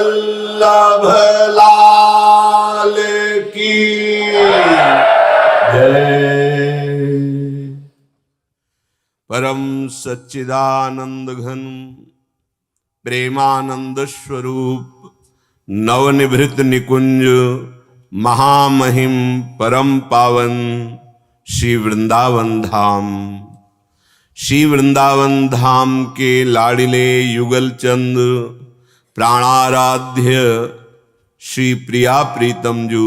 वल्लभ लाल की जय। परम सच्चिदानंद घन प्रेमानंद स्वरूप नवनिभृत निकुंज महामहिम परम पावन श्री वृंदावन धाम, श्री वृंदावन धाम के लाडिले युगल चंद प्राणाराध्य श्री प्रिया प्रीतम जू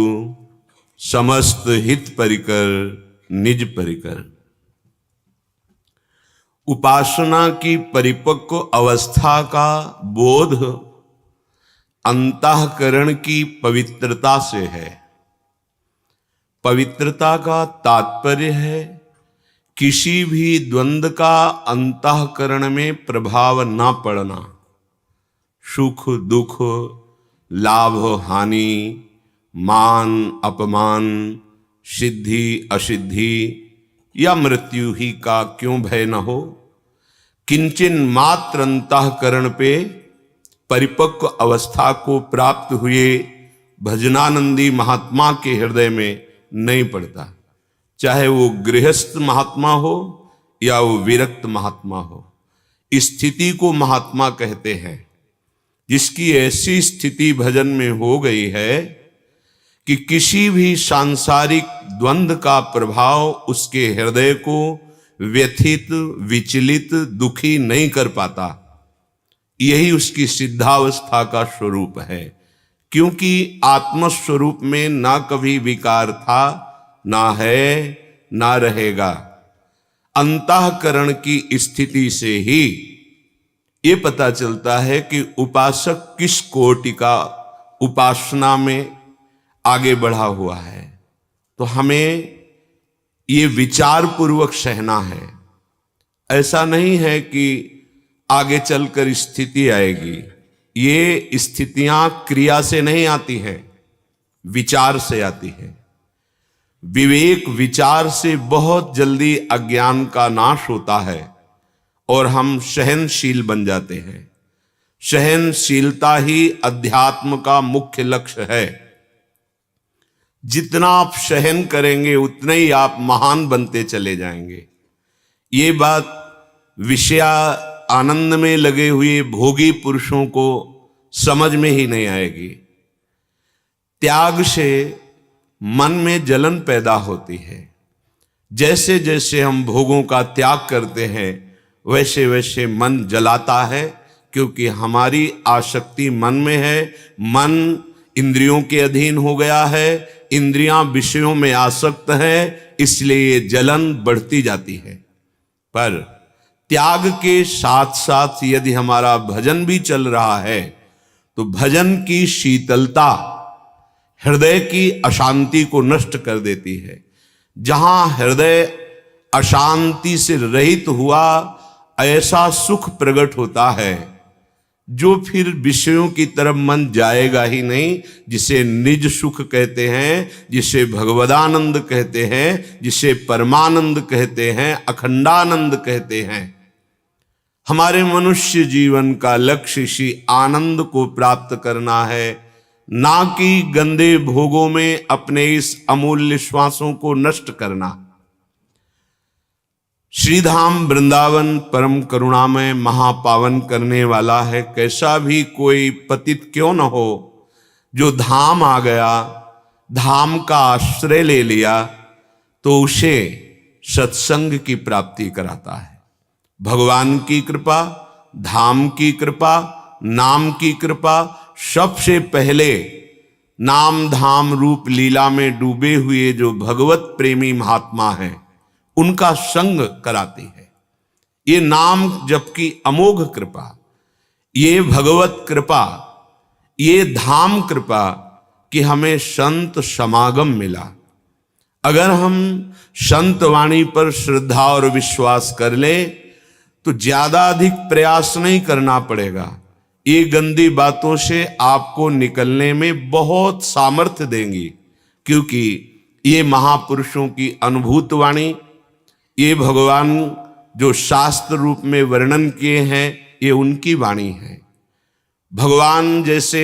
समस्त हित परिकर निज परिकर। उपासना की परिपक्व अवस्था का बोध अंतःकरण की पवित्रता से है। पवित्रता का तात्पर्य है किसी भी द्वंद्व का अंतःकरण में प्रभाव न पड़ना। सुख दुख, लाभ हानि, मान अपमान, सिद्धि असिद्धि या मृत्यु ही का क्यों भय न हो, किंचन मात्र अंतःकरण पे परिपक्व अवस्था को प्राप्त हुए भजनानंदी महात्मा के हृदय में नहीं पड़ता। चाहे वो गृहस्थ महात्मा हो या वो विरक्त महात्मा हो, स्थिति को महात्मा कहते हैं। जिसकी ऐसी स्थिति भजन में हो गई है कि किसी भी सांसारिक द्वंद्व का प्रभाव उसके हृदय को व्यथित, विचलित, दुखी नहीं कर पाता, यही उसकी सिद्धावस्था का स्वरूप है। क्योंकि आत्मस्वरूप में ना कभी विकार था, ना है, ना रहेगा। अंतःकरण की स्थिति से ही ये पता चलता है कि उपासक किस कोटि का उपासना में आगे बढ़ा हुआ है। तो हमें ये विचार पूर्वक सहना है। ऐसा नहीं है कि आगे चलकर स्थिति आएगी। ये स्थितियां क्रिया से नहीं आती हैं, विचार से आती है। विवेक विचार से बहुत जल्दी अज्ञान का नाश होता है और हम सहनशील बन जाते हैं। सहनशीलता ही अध्यात्म का मुख्य लक्ष्य है। जितना आप सहन करेंगे उतना ही आप महान बनते चले जाएंगे। ये बात विषय आनंद में लगे हुए भोगी पुरुषों को समझ में ही नहीं आएगी। त्याग से मन में जलन पैदा होती है। जैसे जैसे हम भोगों का त्याग करते हैं वैसे वैसे मन जलाता है, क्योंकि हमारी आसक्ति मन में है। मन इंद्रियों के अधीन हो गया है, इंद्रियां विषयों में आसक्त है, इसलिए जलन बढ़ती जाती है। पर त्याग के साथ साथ यदि हमारा भजन भी चल रहा है तो भजन की शीतलता हृदय की अशांति को नष्ट कर देती है। जहां हृदय अशांति से रहित हुआ, ऐसा सुख प्रकट होता है जो फिर विषयों की तरफ मन जाएगा ही नहीं, जिसे निज सुख कहते हैं, जिसे भगवदानंद कहते हैं, जिसे परमानंद कहते हैं, अखंडानंद कहते हैं। हमारे मनुष्य जीवन का लक्ष्य इसी आनंद को प्राप्त करना है, ना कि गंदे भोगों में अपने इस अमूल्य श्वासों को नष्ट करना। श्रीधाम वृंदावन परम करुणामय महापावन करने वाला है। कैसा भी कोई पतित क्यों न हो, जो धाम आ गया, धाम का आश्रय ले लिया, तो उसे सत्संग की प्राप्ति कराता है। भगवान की कृपा, धाम की कृपा, नाम की कृपा, सबसे पहले नाम धाम रूप लीला में डूबे हुए जो भगवत प्रेमी महात्मा हैं उनका संग कराती है। ये नाम जबकि अमोघ कृपा, ये भगवत कृपा, ये धाम कृपा कि हमें संत समागम मिला। अगर हम संत वाणी पर श्रद्धा और विश्वास कर ले तो ज्यादा अधिक प्रयास नहीं करना पड़ेगा। ये गंदी बातों से आपको निकलने में बहुत सामर्थ्य देंगी, क्योंकि ये महापुरुषों की अनुभूत वाणी, ये भगवान जो शास्त्र रूप में वर्णन किए हैं, ये उनकी वाणी है। भगवान जैसे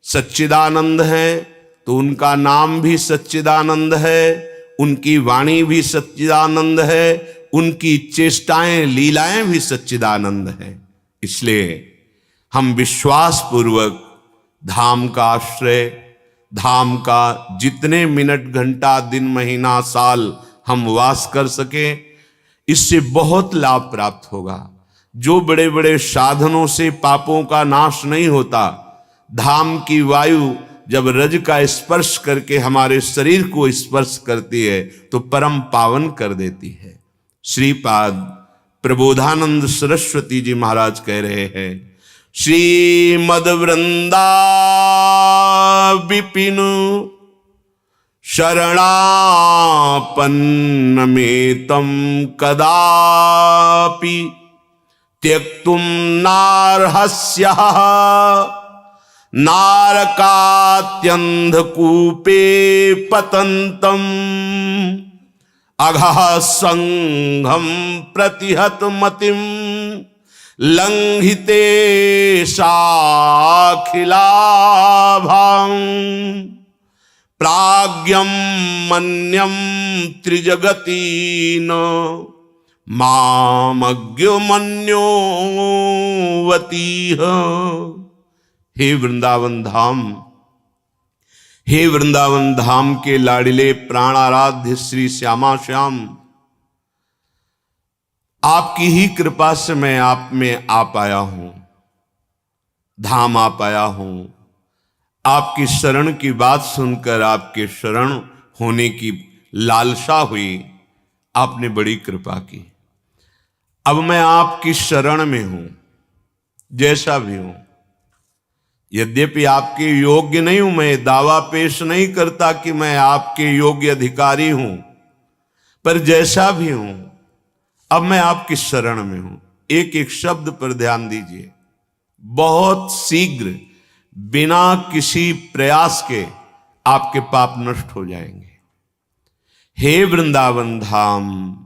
सच्चिदानंद है तो उनका नाम भी सच्चिदानंद है, उनकी वाणी भी सच्चिदानंद है, उनकी चेष्टाएं लीलाएं भी सच्चिदानंद है। इसलिए हम विश्वास पूर्वक धाम का आश्रय, धाम का जितने मिनट घंटा दिन महीना साल हम वास कर सके, इससे बहुत लाभ प्राप्त होगा। जो बड़े बड़े साधनों से पापों का नाश नहीं होता, धाम की वायु जब रज का स्पर्श करके हमारे शरीर को स्पर्श करती है तो परम पावन कर देती है। श्रीपाद प्रबोधानंद सरस्वती जी महाराज कह रहे हैं, श्रीमद वृंदा विपिन शरणापन्नमेतं कदापि त्यक्तुं नार्हस्यः नारकात्यन्धकूपे पतन्तम् अघः संघं प्रतिहत मतिं लंघिते साखिलाभां प्राज्ञं मन्यं त्रिजगतीन मामज्ञमन्योवतीह। हे वृंदावन धाम, हे वृंदावन धाम के लाडिले प्राणाराध्य श्री श्यामा श्याम, आपकी ही कृपा से मैं आप में आ पाया हूं, धाम आ पाया हूं। आपकी शरण की बात सुनकर आपके शरण होने की लालसा हुई, आपने बड़ी कृपा की। अब मैं आपकी शरण में हूं, जैसा भी हूं। यद्यपि आपके योग्य नहीं हूं, मैं दावा पेश नहीं करता कि मैं आपके योग्य अधिकारी हूं, पर जैसा भी हूं अब मैं आपकी शरण में हूं। एक एक शब्द पर ध्यान दीजिए। बहुत शीघ्र बिना किसी प्रयास के आपके पाप नष्ट हो जाएंगे। हे वृंदावन धाम,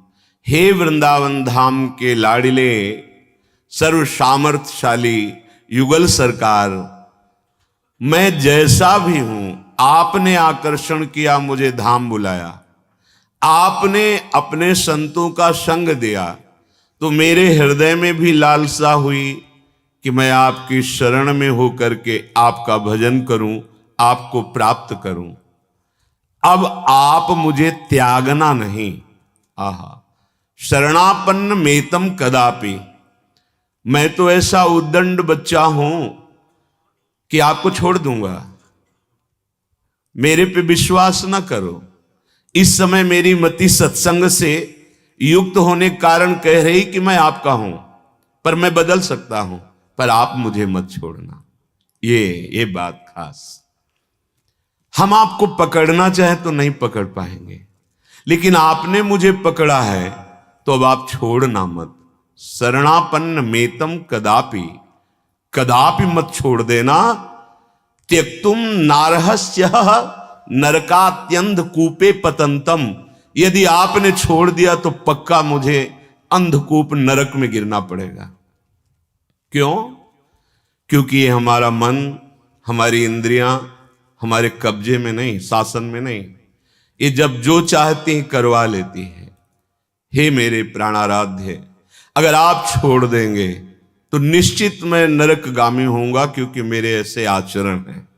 हे वृंदावन धाम के लाडिले सर्व सामर्थ्यशाली युगल सरकार, मैं जैसा भी हूं, आपने आकर्षण किया, मुझे धाम बुलाया, आपने अपने संतों का संग दिया, तो मेरे हृदय में भी लालसा हुई कि मैं आपकी शरण में होकर के आपका भजन करूं, आपको प्राप्त करूं। अब आप मुझे त्यागना नहीं। आहा, शरणापन्न मेतम कदापि, मैं तो ऐसा उद्दंड बच्चा हूं कि आपको छोड़ दूंगा। मेरे पे विश्वास ना करो। इस समय मेरी मति सत्संग से युक्त होने के कारण कह रही कि मैं आपका हूं, पर मैं बदल सकता हूं, पर आप मुझे मत छोड़ना। ये बात खास। हम आपको पकड़ना चाहे तो नहीं पकड़ पाएंगे, लेकिन आपने मुझे पकड़ा है तो अब आप छोड़ना मत। शरणापन्न मेतम कदापि, कदापि मत छोड़ देना। त्यक्तुम नारहस्यः नरकात्यंध कूपे पतंतम, यदि आपने छोड़ दिया तो पक्का मुझे अंधकूप नरक में गिरना पड़ेगा। क्यों? क्योंकि ये हमारा मन, हमारी इंद्रियां हमारे कब्जे में नहीं, शासन में नहीं। ये जब जो चाहती हैं करवा लेती है। हे मेरे प्राणाराध्य, अगर आप छोड़ देंगे तो निश्चित मैं नरकगामी होऊंगा, क्योंकि मेरे ऐसे आचरण हैं।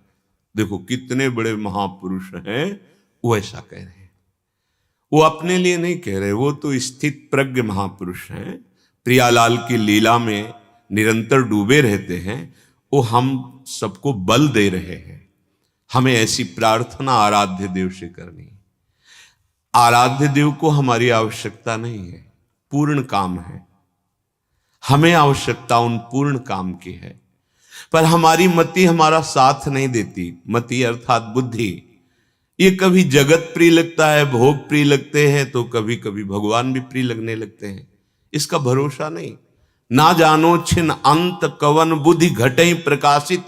देखो कितने बड़े महापुरुष हैं, वो ऐसा कह रहे हैं। वो अपने लिए नहीं कह रहे, वो तो स्थित प्रज्ञ महापुरुष हैं, प्रियालाल की लीला में निरंतर डूबे रहते हैं। वो हम सबको बल दे रहे हैं। हमें ऐसी प्रार्थना आराध्य देव से करनी। आराध्य देव को हमारी आवश्यकता नहीं है, पूर्ण काम है। हमें आवश्यकता उन पूर्ण काम की है, पर हमारी मति हमारा साथ नहीं देती। मति अर्थात बुद्धि, ये कभी जगत प्रिय लगता है, भोग प्रिय लगते हैं, तो कभी कभी भगवान भी प्रिय लगने लगते हैं। इसका भरोसा नहीं। ना जानो छिन अंत कवन बुद्धि घटे प्रकाशित,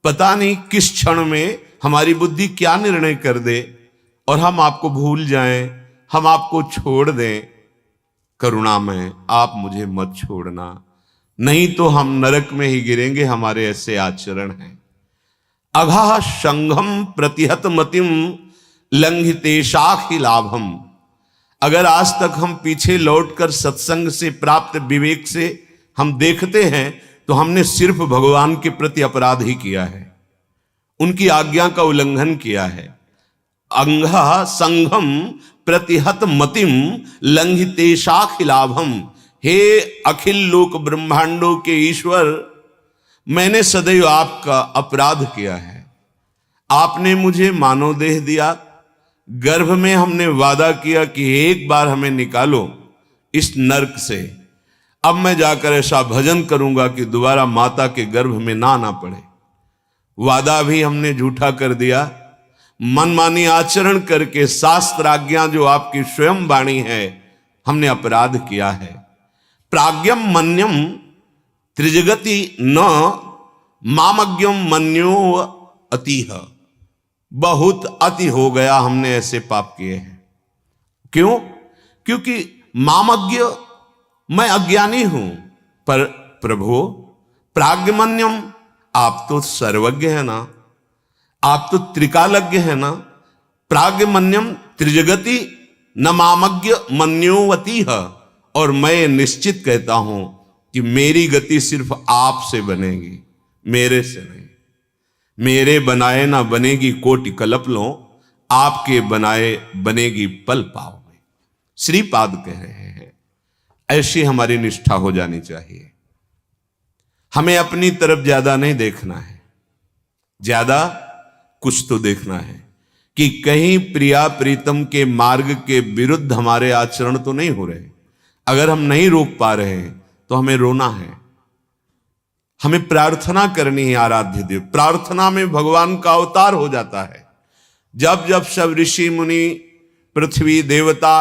पता नहीं किस क्षण में हमारी बुद्धि क्या निर्णय कर दे और हम आपको भूल जाएं, हम आपको छोड़ दें। करुणा में आप मुझे मत छोड़ना, नहीं तो हम नरक में ही गिरेंगे, हमारे ऐसे आचरण हैं। अघा संघम प्रतिहत मतिम लंघितेशाखि लाभम। अगर आज तक हम पीछे लौटकर सत्संग से प्राप्त विवेक से हम देखते हैं तो हमने सिर्फ भगवान के प्रति अपराध ही किया है, उनकी आज्ञा का उल्लंघन किया है। अंघा संघम प्रतिहत मतिम लंघितेशाखि लाभम। हे अखिल लोक ब्रह्मांडों के ईश्वर, मैंने सदैव आपका अपराध किया है। आपने मुझे मानव देह दिया, गर्भ में हमने वादा किया कि एक बार हमें निकालो इस नरक से। अब मैं जाकर ऐसा भजन करूंगा कि दोबारा माता के गर्भ में ना आना पड़े। वादा भी हमने झूठा कर दिया, मनमानी आचरण करके शास्त्र आज्ञा जो आपकी स्वयं वाणी है हमने अपराध किया है। प्राज्ञम मन्यम त्रिजगति न मामज्ञम मन्यो अतिह। बहुत अति हो गया, हमने ऐसे पाप किए हैं। क्यों? क्योंकि मामज्ञ, मैं अज्ञानी हूं, पर प्रभु प्राज्ञमन्यम, आप तो सर्वज्ञ है ना, आप तो त्रिकालज्ञ है ना। प्राज्ञमन्यम त्रिजगति न मामज्ञ मन्योवती है। और मैं निश्चित कहता हूं कि मेरी गति सिर्फ आप से बनेगी, मेरे से नहीं। मेरे बनाए ना बनेगी कोटि कल्प लो, आपके बनाए बनेगी पल पाओ में। श्रीपाद कह रहे हैं ऐसी हमारी निष्ठा हो जानी चाहिए। हमें अपनी तरफ ज्यादा नहीं देखना है, ज्यादा कुछ तो देखना है कि कहीं प्रिया प्रीतम के मार्ग के विरुद्ध हमारे आचरण तो नहीं हो रहे। अगर हम नहीं रोक पा रहे हैं तो हमें रोना है, हमें प्रार्थना करनी है। आराध्य देव, प्रार्थना में भगवान का अवतार हो जाता है। जब जब सब ऋषि मुनि पृथ्वी देवता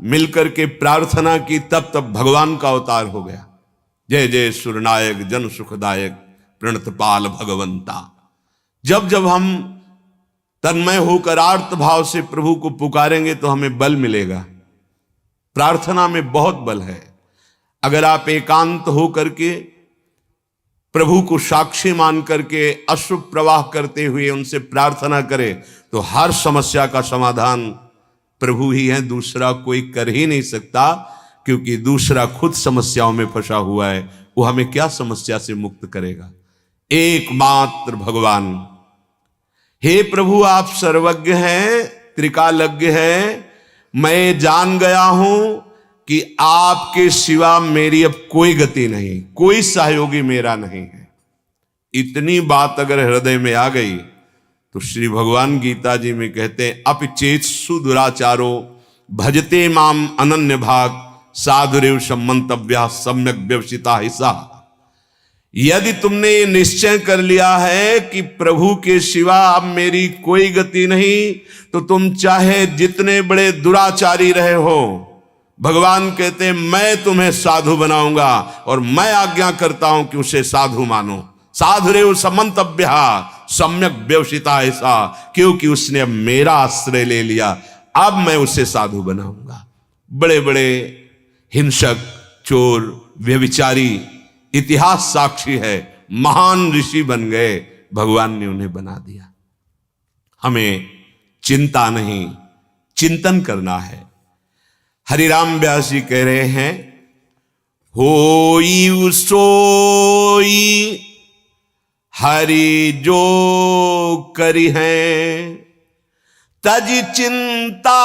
मिलकर के प्रार्थना की, तब तब भगवान का अवतार हो गया। जय जय सुरनायक जन सुखदायक प्रणतपाल भगवंता। जब जब हम तन्मय होकर आर्त भाव से प्रभु को पुकारेंगे तो हमें बल मिलेगा। प्रार्थना में बहुत बल है। अगर आप एकांत हो करके प्रभु को साक्षी मान करके अश्रु प्रवाह करते हुए उनसे प्रार्थना करें तो हर समस्या का समाधान प्रभु ही है, दूसरा कोई कर ही नहीं सकता। क्योंकि दूसरा खुद समस्याओं में फंसा हुआ है, वो हमें क्या समस्या से मुक्त करेगा? एकमात्र भगवान। हे प्रभु, आप सर्वज्ञ हैं, त्रिकालज्ञ हैं। मैं जान गया हूं कि आपके सिवा मेरी अब कोई गति नहीं, कोई सहयोगी मेरा नहीं है। इतनी बात अगर हृदय में आ गई तो श्री भगवान गीता जी में कहते हैं, अपिचेत्सु दुराचारो भजते माम अनन्य भाग साधुरेव सम्मंतव्या सम्यक व्यवसिता हिस्सा। यदि तुमने ये निश्चय कर लिया है कि प्रभु के सिवा अब मेरी कोई गति नहीं, तो तुम चाहे जितने बड़े दुराचारी रहे हो, भगवान कहते हैं मैं तुम्हें साधु बनाऊंगा और मैं आज्ञा करता हूं कि उसे साधु मानो। साधुरेव समंतव्य सम्यक व्यवसिता ऐसा, क्योंकि उसने अब मेरा आश्रय ले लिया, अब मैं उसे साधु बनाऊंगा। बड़े बड़े हिंसक, चोर, व्यभिचारी, इतिहास साक्षी है, महान ऋषि बन गए, भगवान ने उन्हें बना दिया। हमें चिंता नहीं, चिंतन करना है। हरिराम व्यास जी कह रहे हैं, होई सोई हरि जो करी है, तज चिंता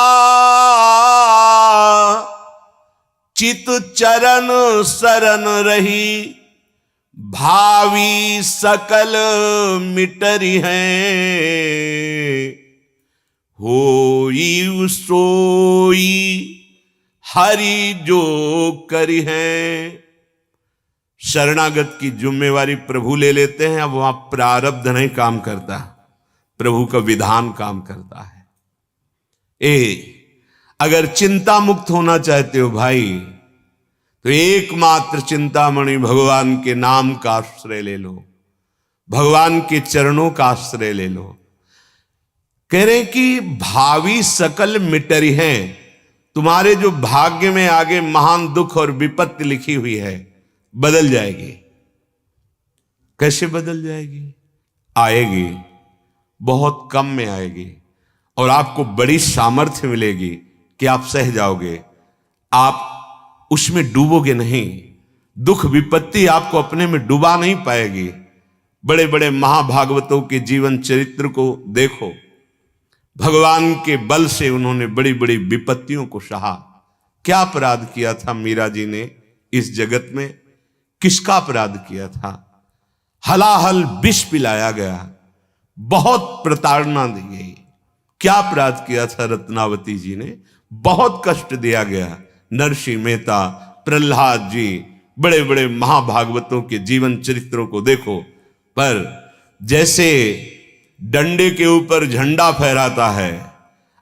चित चरण शरण रही, भावी सकल मिटरी हैं। होई सोई हरि जो करी है। शरणागत की जिम्मेवारी प्रभु ले लेते हैं। अब वहां प्रारब्ध नहीं काम करता, प्रभु का विधान काम करता है। अगर चिंता मुक्त होना चाहते हो भाई, तो एकमात्र चिंतामणि भगवान के नाम का आश्रय ले लो, भगवान के चरणों का आश्रय ले लो। कह रहे कि भावी सकल मिटरी हैं। तुम्हारे जो भाग्य में आगे महान दुख और विपत्ति लिखी हुई है, बदल जाएगी। कैसे बदल जाएगी? आएगी, बहुत कम में आएगी, और आपको बड़ी सामर्थ्य मिलेगी कि आप सह जाओगे, आप उसमें डूबोगे नहीं। दुख विपत्ति आपको अपने में डुबा नहीं पाएगी। बड़े बड़े महाभागवतों के जीवन चरित्र को देखो, भगवान के बल से उन्होंने बड़ी बड़ी विपत्तियों को सहा। क्या अपराध किया था मीरा जी ने इस जगत में? किसका अपराध किया था? हलाहल विष पिलाया गया, बहुत प्रताड़ना दी गई। क्या अपराध किया था रत्नावती जी ने? बहुत कष्ट दिया गया। नरसिंह मेहता, प्रहलाद जी, बड़े बड़े महाभागवतों के जीवन चरित्रों को देखो। पर जैसे डंडे के ऊपर झंडा फहराता है,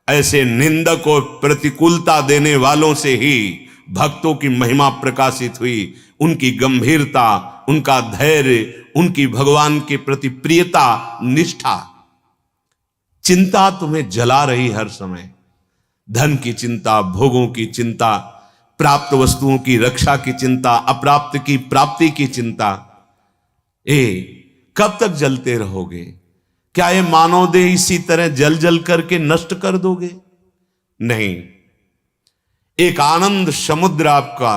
ऐसे निंदक और प्रतिकूलता देने वालों से ही भक्तों की महिमा प्रकाशित हुई। उनकी गंभीरता, उनका धैर्य, उनकी भगवान के प्रति प्रियता, निष्ठा। चिंता तुम्हें जला रही हर समय, धन की चिंता, भोगों की चिंता, प्राप्त वस्तुओं की रक्षा की चिंता, अप्राप्त की प्राप्ति की चिंता। कब तक जलते रहोगे? क्या ये मानव देह इसी तरह जल जल करके नष्ट कर दोगे? नहीं, एक आनंद समुद्र आपका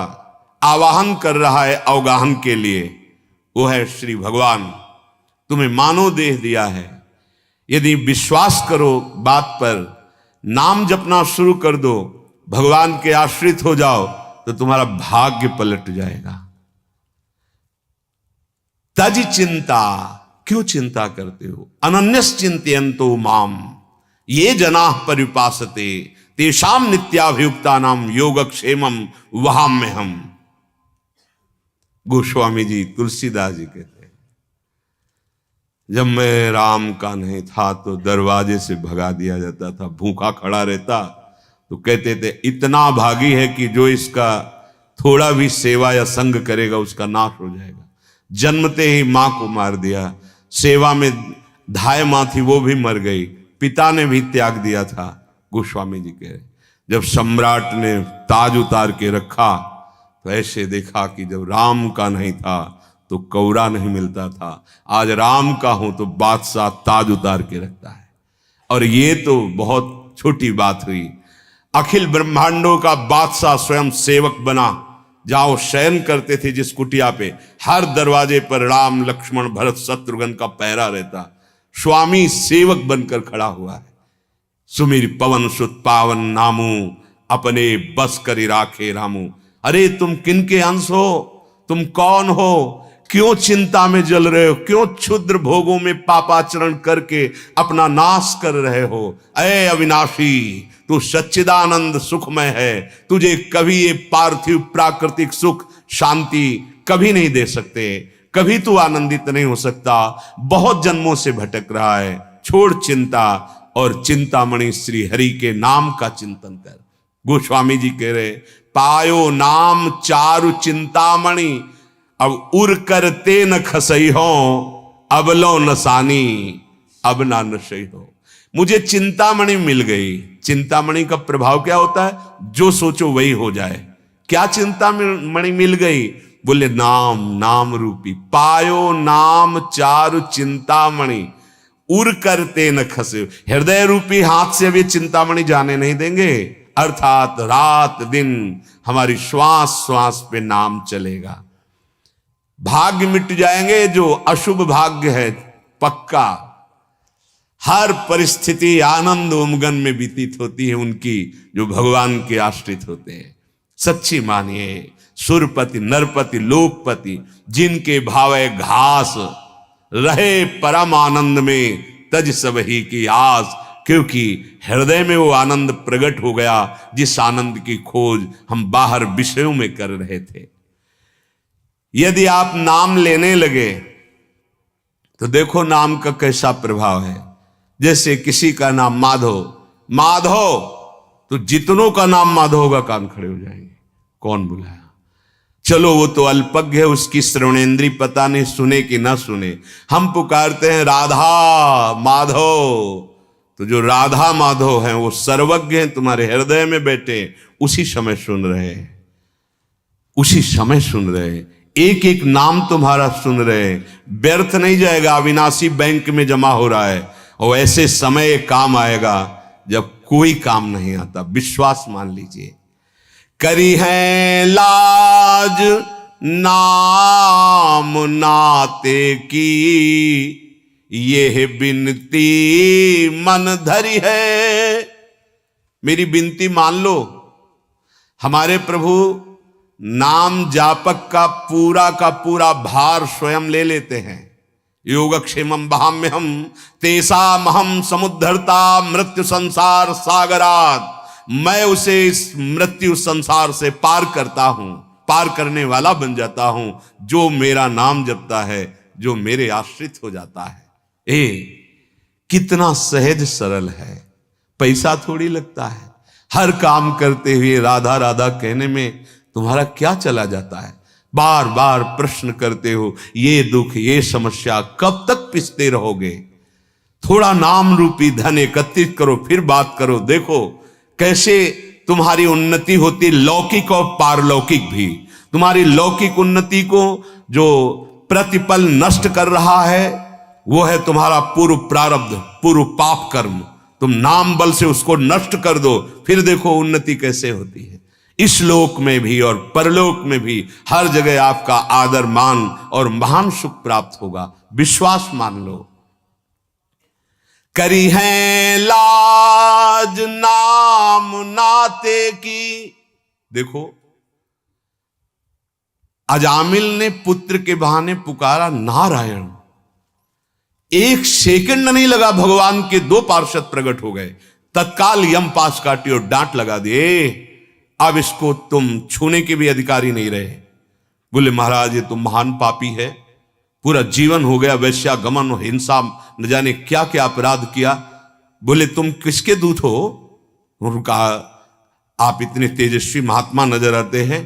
आवाहन कर रहा है अवगाहन के लिए, वो है श्री भगवान। तुम्हें मानव देह दिया है, यदि विश्वास करो बात पर, नाम जपना शुरू कर दो, भगवान के आश्रित हो जाओ, तो तुम्हारा भाग्य पलट जाएगा। तज चिंता, क्यों चिंता करते हो? अनन्यस चिंतयन्तो माम ये जना परिपासते तेषाम नित्याभियुक्ता नाम योगक्षेमम वहाम्यहम्। गोस्वामी जी, तुलसीदास जी कहते हैं, जब मैं राम का नहीं था तो दरवाजे से भगा दिया जाता था, भूखा खड़ा रहता तो कहते थे इतना भागी है कि जो इसका थोड़ा भी सेवा या संग करेगा उसका नाश हो जाएगा। जन्मते ही मां को मार दिया, सेवा में धाय मां थी वो भी मर गई, पिता ने भी त्याग दिया था। गोस्वामी जी कह रहे, जब सम्राट ने ताज उतार के रखा तो ऐसे देखा कि जब राम का नहीं था तो कौरा नहीं मिलता था, आज राम का हूं तो बादशाह ताज उतार के रखता है। और ये तो बहुत छोटी बात हुई, अखिल ब्रह्मांडों का बादशाह स्वयं सेवक बना। जाओ शयन करते थे जिस कुटिया पे, हर दरवाजे पर राम लक्ष्मण भरत शत्रुघ्न का पहरा रहता, स्वामी सेवक बनकर खड़ा हुआ है। सुमिर पवन सुत पावन नामू अपने बस करी राखे रामू। अरे तुम किनके अंश हो? तुम कौन हो? क्यों चिंता में जल रहे हो? क्यों क्षुद्र भोगों में पापाचरण करके अपना नाश कर रहे हो? अये अविनाशी, तू सच्चिदानंद सुखमय है, तुझे कभी ये पार्थिव प्राकृतिक सुख शांति कभी नहीं दे सकते, कभी तू आनंदित नहीं हो सकता। बहुत जन्मों से भटक रहा है, छोड़ चिंता और चिंतामणि श्री हरि के नाम का चिंतन कर। गोस्वामी जी कह रहे, पायो नाम चारु चिंतामणि अब उर करते न खसई हो, अब लो नसानी अब ना नशई हो। मुझे चिंतामणि मिल गई। चिंतामणि का प्रभाव क्या होता है? जो सोचो वही हो जाए। क्या चिंतामणि मिल गई? बोले नाम, नाम रूपी। पायो नाम चारु चिंतामणि उर करते न खसे। हृदय रूपी हाथ से अभी चिंतामणि जाने नहीं देंगे, अर्थात रात दिन हमारी श्वास श्वास पे नाम चलेगा। भाग्य मिट जाएंगे, जो अशुभ भाग्य है पक्का। हर परिस्थिति आनंद उमगन में व्यतीत होती है उनकी जो भगवान के आश्रित होते हैं। सच्ची मानिए, सुरपति नरपति लोकपति जिनके भावे घास रहे परम आनंद में तज सब ही की आस, क्योंकि हृदय में वो आनंद प्रकट हो गया जिस आनंद की खोज हम बाहर विषयों में कर रहे थे। यदि आप नाम लेने लगे तो देखो नाम का कैसा प्रभाव है। जैसे किसी का नाम माधव, माधव, तो जितनों का नाम माधव होगा कान खड़े हो जाएंगे। कौन बुलाया? चलो वो तो अल्पज्ञ है, उसकी श्रवणेन्द्री पता नहीं सुने कि ना सुने। हम पुकारते हैं राधा माधव, तो जो राधा माधव हैं वो सर्वज्ञ हैं, तुम्हारे हृदय में बैठे, उसी समय सुन रहे हैं, उसी समय सुन रहे हैं। एक एक नाम तुम्हारा सुन रहे हैं, व्यर्थ नहीं जाएगा, अविनाशी बैंक में जमा हो रहा है। और ऐसे समय काम आएगा जब कोई काम नहीं आता, विश्वास मान लीजिए। करी है लाज नाम नाते की, ये बिनती मन धरी है। मेरी बिनती मान लो। हमारे प्रभु नाम जापक का पूरा भार स्वयं ले लेते हैं। योगक्षेमं वहाम्यहं तेषामहं समुद्धर्ता मृत्यु संसार सागरात। मैं उसे इस मृत्यु संसार से पार करता हूं, पार करने वाला बन जाता हूं, जो मेरा नाम जपता है, जो मेरे आश्रित हो जाता है। कितना सहज सरल है, पैसा थोड़ी लगता है। हर काम करते हुए राधा राधा कहने में तुम्हारा क्या चला जाता है? बार बार प्रश्न करते हो, ये दुख ये समस्या कब तक पिसते रहोगे? थोड़ा नाम रूपी धन एकत्रित करो, फिर बात करो। देखो कैसे तुम्हारी उन्नति होती, लौकिक और पारलौकिक भी। तुम्हारी लौकिक उन्नति को जो प्रतिपल नष्ट कर रहा है वो है तुम्हारा पूर्व प्रारब्ध, पूर्व पाप कर्म। तुम नाम बल से उसको नष्ट कर दो, फिर देखो उन्नति कैसे होती है। इस लोक में भी और परलोक में भी हर जगह आपका आदर मान और महान सुख प्राप्त होगा, विश्वास मान लो। करी है लाज नाम नाते की। देखो अजामिल ने पुत्र के बहाने पुकारा नारायण। एक सेकंड नहीं लगा, भगवान के दो पार्षद प्रकट हो गए। तत्काल यम पास काटी और डांट लगा दिए, अब इसको तुम छूने के भी अधिकारी नहीं रहे। बोले महाराज ये तुम महान पापी है, पूरा जीवन हो गया वैश्यागमन और हिंसा, न जाने क्या क्या अपराध किया। बोले तुम किसके दूत हो? उन्होंने कहा आप इतने तेजस्वी महात्मा नजर आते हैं,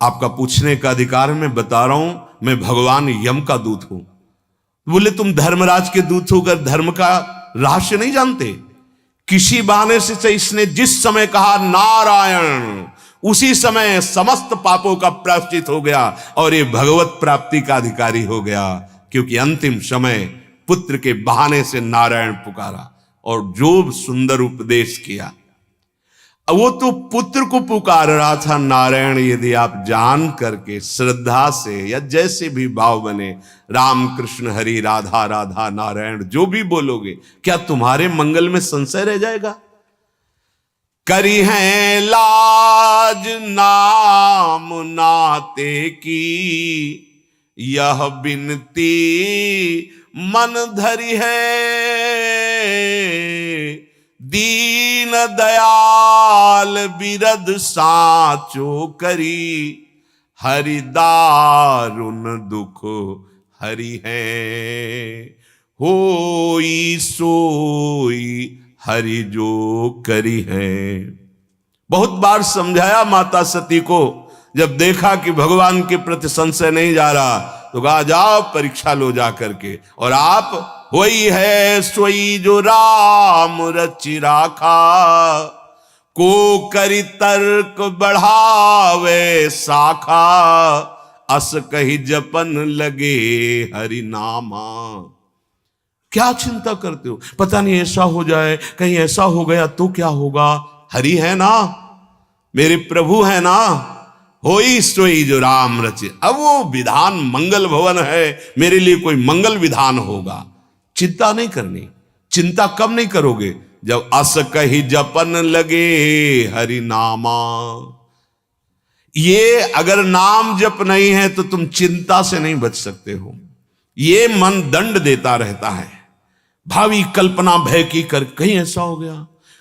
आपका पूछने का अधिकार मैं बता रहा हूं, मैं भगवान यम का दूत हूं। बोले तुम धर्मराज के दूत होकर धर्म का रहस्य नहीं जानते? किसी बहाने से इसने जिस समय कहा नारायण, उसी समय समस्त पापों का प्रायश्चित हो गया और ये भगवत प्राप्ति का अधिकारी हो गया, क्योंकि अंतिम समय पुत्र के बहाने से नारायण पुकारा और जो सुंदर उपदेश किया। वो तो पुत्र को पुकार रहा था नारायण। यदि आप जान करके श्रद्धा से या जैसे भी भाव बने, राम कृष्ण हरि राधा राधा नारायण जो भी बोलोगे, क्या तुम्हारे मंगल में संशय रह जाएगा? करी है लाज नाम नाते की, यह बिनती मन धरी है। दीन दयाल बिरद साचो करी, हरि दारुण दुख हरि है। होई सोई हरि जो करी है। बहुत बार समझाया माता सती को, जब देखा कि भगवान के प्रति संशय नहीं जा रहा तो कहा जाओ परीक्षा लो जा करके, और आप वही है सोई जो राम रचि राखा, को करी तर्क बढ़ावे शाखा, अस कही जपन लगे हरि नामा। क्या चिंता करते हो? पता नहीं ऐसा हो जाए, कहीं ऐसा हो गया तो क्या होगा? हरि है ना, मेरे प्रभु है ना। होई सोई जो राम रचे, अब वो विधान मंगल भवन है, मेरे लिए कोई मंगल विधान होगा। चिंता नहीं करनी। चिंता कब नहीं करोगे? जब अस कही जपन लगे हरि नामा। ये अगर नाम जप नहीं है तो तुम चिंता से नहीं बच सकते हो। ये मन दंड देता रहता है, भावी कल्पना भय की कर, कहीं ऐसा हो गया,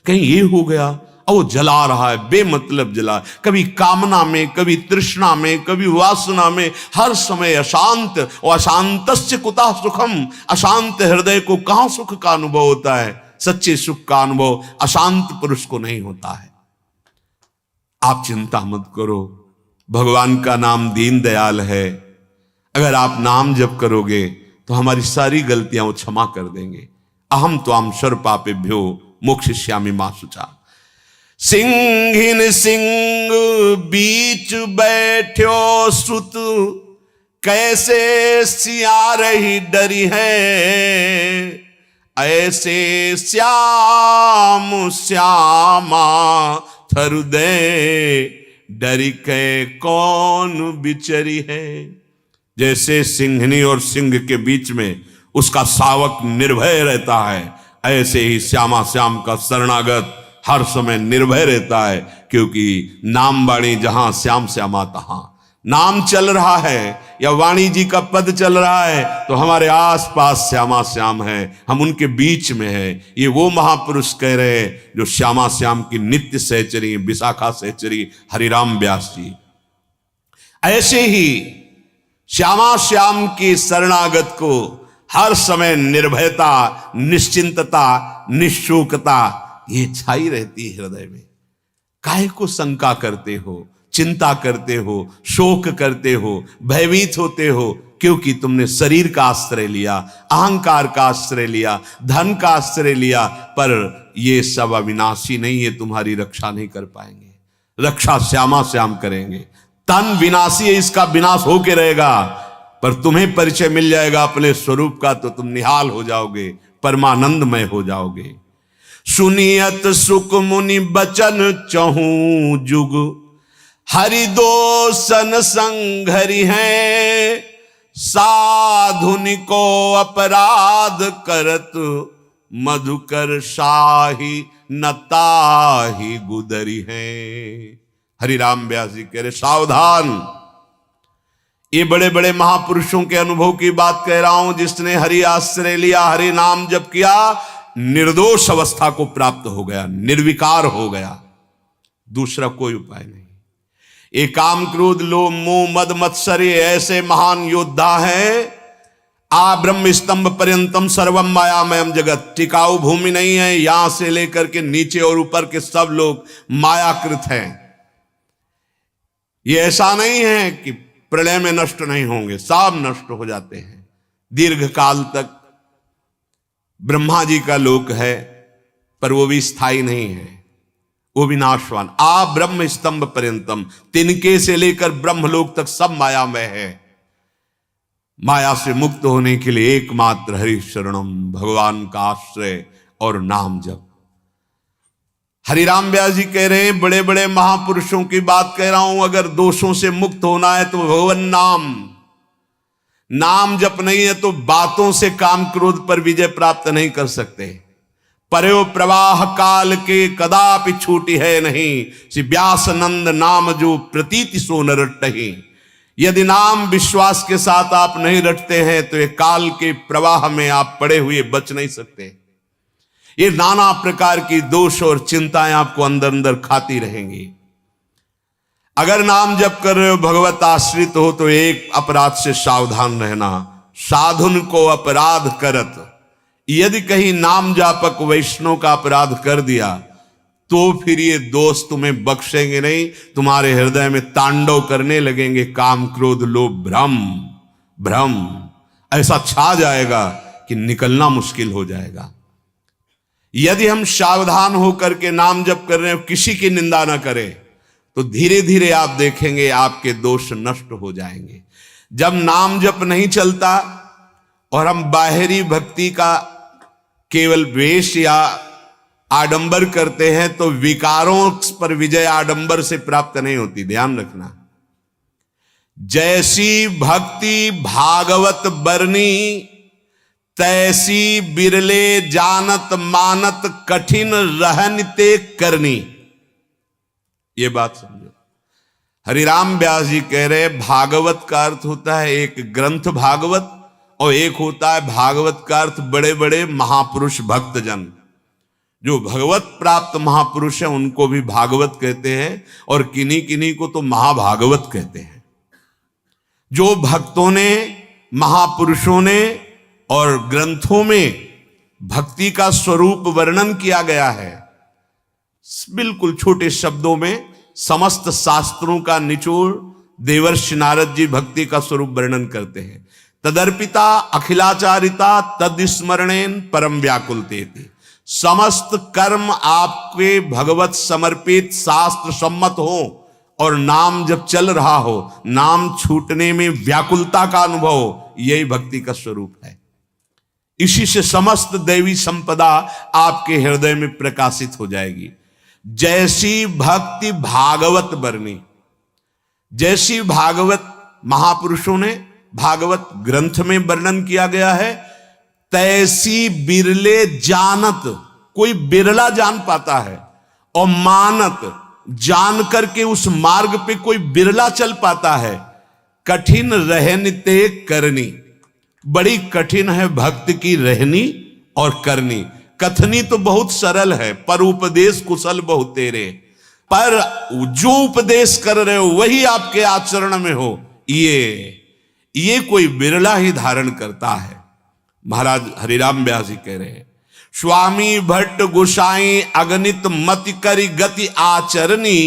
कहीं ये हो गया, और वो जला रहा है, बेमतलब जला, कभी कामना में, कभी तृष्णा में, कभी वासना में, हर समय अशांत। और अशांतस्य कुतः सुखम, अशांत हृदय को कहां सुख का अनुभव होता है? सच्चे सुख का अनुभव अशांत पुरुष को नहीं होता है। आप चिंता मत करो, भगवान का नाम दीन दयाल है। अगर आप नाम जप करोगे तो हमारी सारी गलतियां वो क्षमा कर देंगे। अहम त्वाम सर्व पापेभ्यो मोक्षयिष्यामि मा शुचा। सिंहिन सिंह बीच बैठ्यो सुत, कैसे सिया रही डरी है, ऐसे श्याम श्यामा हृदय डरी के कौन बिचरी है। जैसे सिंहनी और सिंह के बीच में उसका शावक निर्भय रहता है, ऐसे ही श्यामा श्याम का शरणागत हर समय निर्भय रहता है, क्योंकि नाम वाणी जहां श्याम श्यामा तहां। नाम चल रहा है या वाणी जी का पद चल रहा है तो हमारे आसपास श्यामा श्याम है, हम उनके बीच में है। ये वो महापुरुष कह रहे हैं जो श्यामा श्याम की नित्य सहचरी, विशाखा सहचरी हरिराम व्यास जी। ऐसे ही श्यामा श्याम की शरणागत को हर समय निर्भयता, निश्चिंतता, निशोकता ये छाई रहती है हृदय में। काहे को शंका करते हो, चिंता करते हो, शोक करते हो, भयभीत होते हो? क्योंकि तुमने शरीर का आश्रय लिया, अहंकार का आश्रय लिया, धन का आश्रय लिया। पर ये सब अविनाशी नहीं है, तुम्हारी रक्षा नहीं कर पाएंगे। रक्षा श्यामा श्याम करेंगे। तन विनाशी है, इसका विनाश होके रहेगा, पर तुम्हें परिचय मिल जाएगा अपने स्वरूप का, तो तुम निहाल हो जाओगे, परमानंदमय हो जाओगे। सुनियत सुख मुनि बचन चहूं जुग, हरि दोसन संघरि है, साधुनि को अपराध करत, मधुकर शाही नताही गुदरी है। हरिराम व्यास जी कह रहे सावधान। ये बड़े बड़े महापुरुषों के अनुभव की बात कह रहा हूं। जिसने हरि आश्रय लिया, हरि नाम जप किया, निर्दोष अवस्था को प्राप्त हो गया, निर्विकार हो गया। दूसरा कोई उपाय नहीं। ये काम क्रोध लोभ मोह मद मत्सर्य ऐसे महान योद्धा है। आ ब्रह्म स्तंभ पर्यंतम सर्वम मायामयम जगत, टिकाऊ भूमि नहीं है। यहां से लेकर के नीचे और ऊपर के सब लोग मायाकृत हैं। ये ऐसा नहीं है कि प्रलय में नष्ट नहीं होंगे, सब नष्ट हो जाते हैं। दीर्घ काल तक ब्रह्मा जी का लोक है, पर वो भी स्थायी नहीं है, वो विनाशवान। आ ब्रह्म स्तंभ पर्यंतम, तिनके से लेकर ब्रह्मलोक तक सब मायामय है। माया से मुक्त होने के लिए एकमात्र हरि शरणम, भगवान का आश्रय और नाम जप। हरिराम व्यास जी कह रहे हैं, बड़े बड़े महापुरुषों की बात कह रहा हूं। अगर दोषों से मुक्त होना है तो भगवान नाम जप नहीं है तो बातों से काम क्रोध पर विजय प्राप्त नहीं कर सकते। परयो प्रवाह काल के कदापि छूटी है नहीं, श्री व्यास नंद नाम जो प्रतीति सो न रटहि। यदि नाम विश्वास के साथ आप नहीं रटते हैं तो ये काल के प्रवाह में आप पड़े हुए बच नहीं सकते। ये नाना प्रकार की दोष और चिंताएं आपको अंदर अंदर खाती रहेंगी। अगर नाम जप कर रहे हो, भगवत आश्रित हो, तो एक अपराध से सावधान रहना, साधुन को अपराध करत। यदि कहीं नाम जापक वैष्णव का अपराध कर दिया तो फिर ये दोष तुम्हें बख्शेंगे नहीं, तुम्हारे हृदय में तांडव करने लगेंगे काम क्रोध लोभ भ्रम ऐसा छा जाएगा कि निकलना मुश्किल हो जाएगा। यदि हम सावधान होकर के नाम जप कर रहे हैं, किसी की निंदा ना करें, तो धीरे धीरे आप देखेंगे आपके दोष नष्ट हो जाएंगे। जब नाम जप नहीं चलता और हम बाहरी भक्ति का केवल वेश या आडंबर करते हैं तो विकारों पर विजय आडंबर से प्राप्त नहीं होती। ध्यान रखना। जैसी भक्ति भागवत बरनी, तैसी बिरले जानत मानत कठिन रहन ते करनी। ये बात समझो। हरिराम व्यास जी कह रहे भागवत का अर्थ होता है एक ग्रंथ भागवत, और एक होता है भागवत का अर्थ बड़े बड़े महापुरुष भक्तजन। जो भगवत प्राप्त महापुरुष है उनको भी भागवत कहते हैं, और किन्हीं किन्हीं को तो महाभागवत कहते हैं। जो भक्तों ने, महापुरुषों ने और ग्रंथों में भक्ति का स्वरूप वर्णन किया गया है, बिल्कुल छोटे शब्दों में समस्त शास्त्रों का निचोड़ देवर्षि नारद जी भक्ति का स्वरूप वर्णन करते हैं। तदर्पिता अखिलाचारिता तद्स्मरणेन परम व्याकुलतेति। समस्त कर्म आपके भगवत समर्पित शास्त्र सम्मत हो और नाम जब चल रहा हो, नाम छूटने में व्याकुलता का अनुभव हो, यही भक्ति का स्वरूप है। इसी से समस्त दैवी संपदा आपके हृदय में प्रकाशित हो जाएगी। जैसी भक्ति भागवत बरनी, जैसी भागवत महापुरुषों ने भागवत ग्रंथ में वर्णन किया गया है, तैसी बिरले जानत, कोई बिरला जान पाता है, और मानत, जान करके उस मार्ग पे कोई बिरला चल पाता है। कठिन रहन ते करनी, बड़ी कठिन है भक्त की रहनी और करनी। कथनी तो बहुत सरल है, पर उपदेश कुशल बहुत तेरे, पर जो उपदेश कर रहे हो वही आपके आचरण में हो, ये कोई बिरला ही धारण करता है। महाराज हरिराम व्यास जी कह रहे हैं, स्वामी भट्ट गोसाई अगणित मति करि गति आचरणी,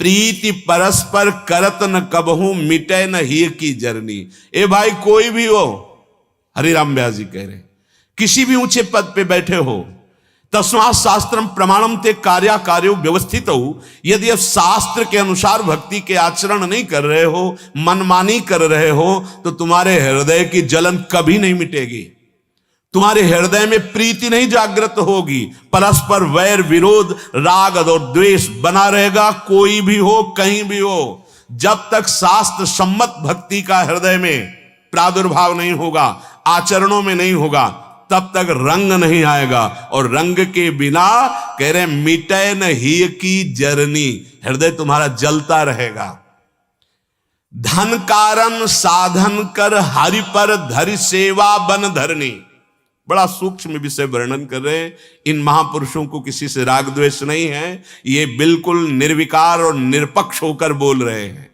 प्रीति परस्पर करत न कबहू मिटे न ही की जरनी। ए भाई कोई भी हो, हरिराम व्यास जी कह रहे हैं, किसी भी ऊंचे पद पे बैठे हो, तस्मात् शास्त्रम प्रमाणम ते कार्या कार्यो व्यवस्थित हो। यदि आप शास्त्र के अनुसार भक्ति के आचरण नहीं कर रहे हो, मनमानी कर रहे हो, तो तुम्हारे हृदय की जलन कभी नहीं मिटेगी, तुम्हारे हृदय में प्रीति नहीं जागृत होगी, परस्पर वैर विरोध राग और द्वेष बना रहेगा, कोई भी हो कहीं भी हो। जब तक शास्त्र सम्मत भक्ति का हृदय में प्रादुर्भाव नहीं होगा, आचरणों में नहीं होगा, तब तक रंग नहीं आएगा, और रंग के बिना कह रहे मिटे न ही की जरनी, हृदय तुम्हारा जलता रहेगा। धन कारण साधन कर हरि पर धरि सेवा बन धरनी, बड़ा सूक्ष्म विषय वर्णन कर रहे हैं। इन महापुरुषों को किसी से राग द्वेष नहीं है, ये बिल्कुल निर्विकार और निरपक्ष होकर बोल रहे हैं।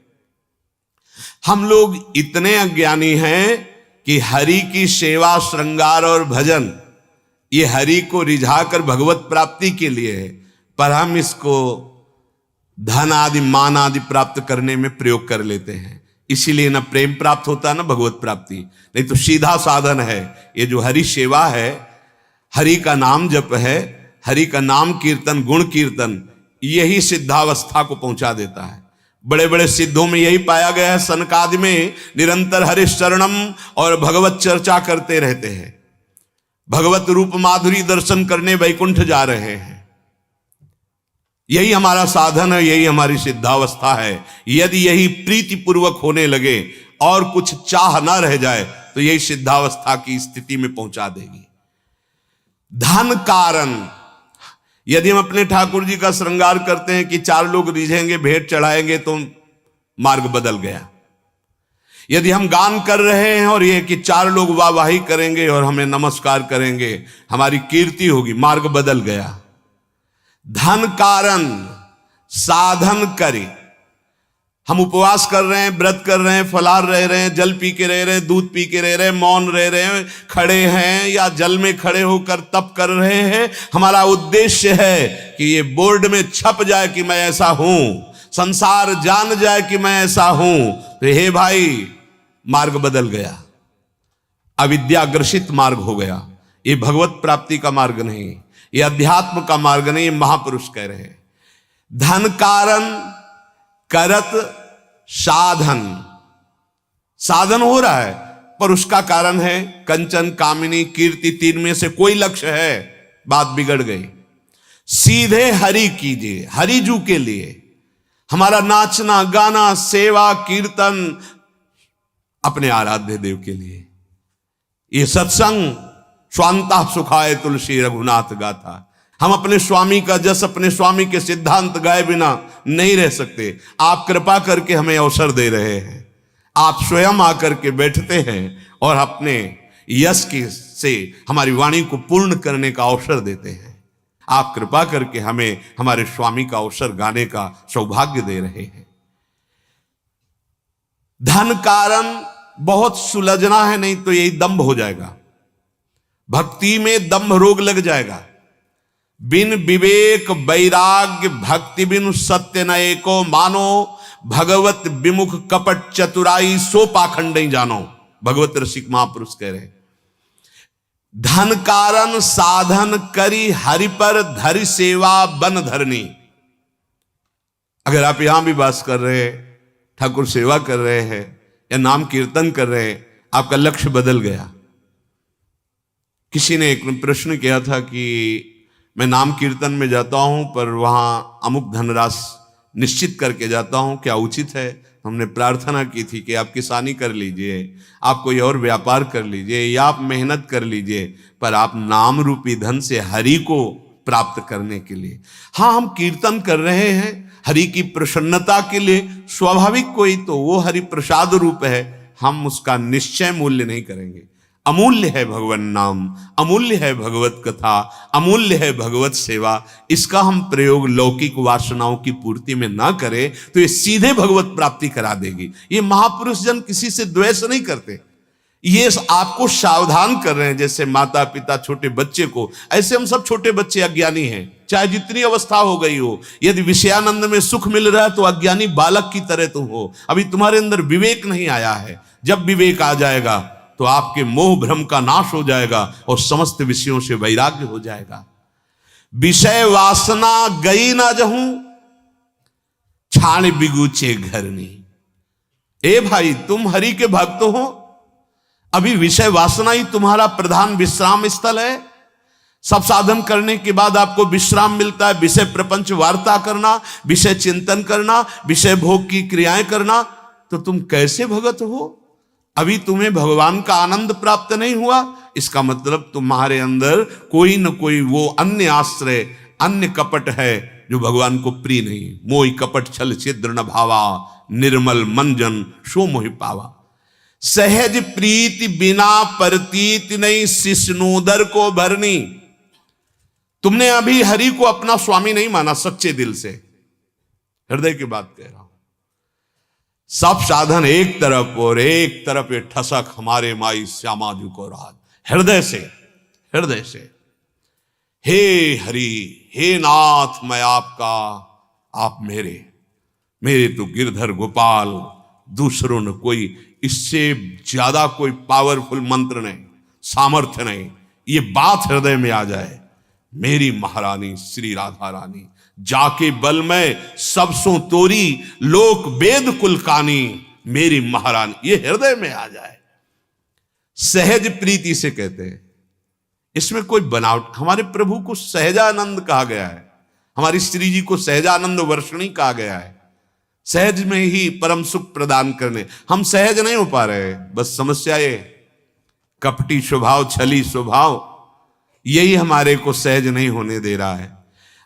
हम लोग इतने अज्ञानी हैं कि हरि की सेवा श्रृंगार और भजन, ये हरि को रिझाकर भगवत प्राप्ति के लिए है, पर हम इसको धन आदि मान आदि प्राप्त करने में प्रयोग कर लेते हैं। इसीलिए ना प्रेम प्राप्त होता है ना भगवत प्राप्ति, नहीं तो सीधा साधन है। ये जो हरि सेवा है, हरि का नाम जप है, हरि का नाम कीर्तन गुण कीर्तन, यही सिद्धावस्था को पहुंचा देता है। बड़े बड़े सिद्धों में यही पाया गया है। सनकादि में निरंतर हरिशरणम और भगवत चर्चा करते रहते हैं, भगवत रूप माधुरी दर्शन करने वैकुंठ जा रहे हैं। यही हमारा साधन है, यही हमारी सिद्धावस्था है। यदि यही प्रीति पूर्वक होने लगे और कुछ चाह ना रह जाए, तो यही सिद्धावस्था की स्थिति में पहुंचा देगी। धन कारण, यदि हम अपने ठाकुर जी का श्रृंगार करते हैं कि चार लोग रिझेंगे, भेंट चढ़ाएंगे, तो मार्ग बदल गया। यदि हम गान कर रहे हैं और ये कि चार लोग वाहवाही करेंगे और हमें नमस्कार करेंगे, हमारी कीर्ति होगी, मार्ग बदल गया। धन कारण साधन करे, हम उपवास कर रहे हैं, व्रत कर रहे हैं, फलाहार रह रहे हैं, जल पी के रह रहे हैं, दूध पी के रह रहे हैं, मौन रह रहे हैं, खड़े हैं या जल में खड़े होकर तप कर रहे हैं। हमारा उद्देश्य है कि ये बोर्ड में छप जाए कि मैं ऐसा हूं, संसार जान जाए कि मैं ऐसा हूं। तो हे भाई, मार्ग बदल गया, अविद्याग्रसित मार्ग हो गया। ये भगवत प्राप्ति का मार्ग नहीं, ये अध्यात्म का मार्ग नहीं। महापुरुष कह रहे हैं धन कारण करत साधन, साधन हो रहा है पर उसका कारण है कंचन कामिनी कीर्ति, तीन में से कोई लक्ष्य है, बात बिगड़ गई। सीधे हरि कीजिए, हरिजू के लिए। हमारा नाचना गाना सेवा कीर्तन अपने आराध्य देव के लिए। ये सत्संग स्वांता सुखाए तुलसी रघुनाथ गाथा। हम अपने स्वामी का जस, अपने स्वामी के सिद्धांत गाए बिना नहीं रह सकते। आप कृपा करके हमें अवसर दे रहे हैं, आप स्वयं आकर के बैठते हैं और अपने यश की से हमारी वाणी को पूर्ण करने का अवसर देते हैं। आप कृपा करके हमें हमारे स्वामी का अवसर गाने का सौभाग्य दे रहे हैं। धन कारण बहुत सुलझना है, नहीं तो यही दंभ हो जाएगा। भक्ति में दंभ रोग लग जाएगा। बिन विवेक वैराग्य भक्ति बिनु सत्य न एको, मानो भगवत विमुख कपट चतुराई सो पाखंड नहीं जानो। भगवत रसिक महापुरुष कह रहे, धन कारण साधन करी हरि पर धरि सेवा बन धरनी। अगर आप यहां भी वास कर रहे हैं, ठाकुर सेवा कर रहे हैं या नाम कीर्तन कर रहे हैं, आपका लक्ष्य बदल गया। किसी ने एक प्रश्न किया था कि मैं नाम कीर्तन में जाता हूं पर वहां अमुक धनराशि निश्चित करके जाता हूं, क्या उचित है? हमने प्रार्थना की थी कि आप किसानी कर लीजिए, आप कोई और व्यापार कर लीजिए, या आप मेहनत कर लीजिए, पर आप नाम रूपी धन से हरि को प्राप्त करने के लिए। हाँ, हम कीर्तन कर रहे हैं हरि की प्रसन्नता के लिए, स्वाभाविक कोई तो वो हरि प्रसाद रूप है, हम उसका निश्चय मूल्य नहीं करेंगे। अमूल्य है भगवान नाम, अमूल्य है भगवत कथा, अमूल्य है भगवत सेवा। इसका हम प्रयोग लौकिक वासनाओं की पूर्ति में ना करें तो ये सीधे भगवत प्राप्ति करा देगी। ये महापुरुष जन किसी से द्वेष नहीं करते, ये आपको सावधान कर रहे हैं। जैसे माता पिता छोटे बच्चे को, ऐसे हम सब छोटे बच्चे अज्ञानी हैं, चाहे जितनी अवस्था हो गई हो। यदि विषयानंद में सुख मिल रहा है तो अज्ञानी बालक की तरह तुम हो, अभी तुम्हारे अंदर विवेक नहीं आया है। जब विवेक आ जाएगा तो आपके मोह भ्रम का नाश हो जाएगा और समस्त विषयों से वैराग्य हो जाएगा। विषय वासना गई ना जहूं, छाण बिगुचे घरनी। ए भाई, तुम हरि के भक्त हो, अभी विषय वासना ही तुम्हारा प्रधान विश्राम स्थल है। सब साधन करने के बाद आपको विश्राम मिलता है, विषय प्रपंच वार्ता करना, विषय चिंतन करना, विषय भोग की क्रियाएं करना, तो तुम कैसे भगत हो? अभी तुम्हें भगवान का आनंद प्राप्त नहीं हुआ, इसका मतलब तुम्हारे अंदर कोई न कोई वो अन्य आश्रय, अन्य कपट है जो भगवान को प्रिय नहीं। मोहि कपट छल छिद्र न भावा, निर्मल मन जन सो मोहि पावा। सहज प्रीति बिना परतीत नहीं, शिष्णोदर को भरनी। तुमने अभी हरि को अपना स्वामी नहीं माना सच्चे दिल से, हृदय की बात कह रहा हूं। सब साधन एक तरफ और एक तरफ ये ठसक हमारे माई श्यामा जी को राज। हृदय से, हृदय से, हे हरि, हे नाथ, मैं आपका, आप मेरे, मेरे तो गिरधर गोपाल, दूसरों ने कोई, इससे ज्यादा कोई पावरफुल मंत्र नहीं, सामर्थ्य नहीं। ये बात हृदय में आ जाए, मेरी महारानी श्री राधा रानी, जाके बल में सब सो तोरी, लोक वेद कुलकानी, मेरी महारानी, ये हृदय में आ जाए। सहज प्रीति से कहते हैं, इसमें कोई बनावट। हमारे प्रभु को सहजानंद कहा गया है, हमारी श्री जी को सहजानंद वर्षणी कहा गया है। सहज में ही परम सुख प्रदान करने, हम सहज नहीं हो पा रहे, बस समस्या ये कपटी स्वभाव, छली स्वभाव, यही हमारे को सहज नहीं होने दे रहा है।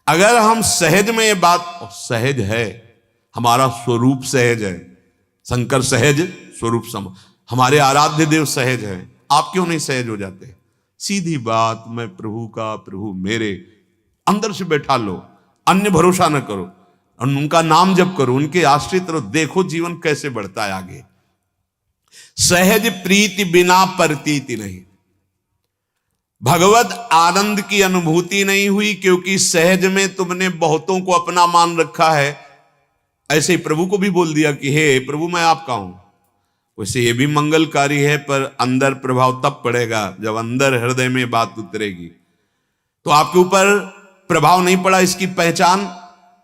अगर हम सहज में ये बात, सहज है, हमारा स्वरूप सहज है, शंकर सहज स्वरूप सम, हमारे आराध्य देव सहज है, आप क्यों नहीं सहज हो जाते? सीधी बात, मैं प्रभु का, प्रभु मेरे, अंदर से बैठा लो, अन्य भरोसा न करो, उनका नाम जप करो, उनके आश्रित रहो, देखो जीवन कैसे बढ़ता है आगे। सहज प्रीति बिना परतीति नहीं, भगवत आनंद की अनुभूति नहीं हुई, क्योंकि सहज में तुमने बहुतों को अपना मान रखा है। ऐसे ही प्रभु को भी बोल दिया कि हे प्रभु, मैं आपका हूं। वैसे ये भी मंगलकारी है, पर अंदर प्रभाव तब पड़ेगा जब अंदर हृदय में बात उतरेगी। तो आपके ऊपर प्रभाव नहीं पड़ा, इसकी पहचान,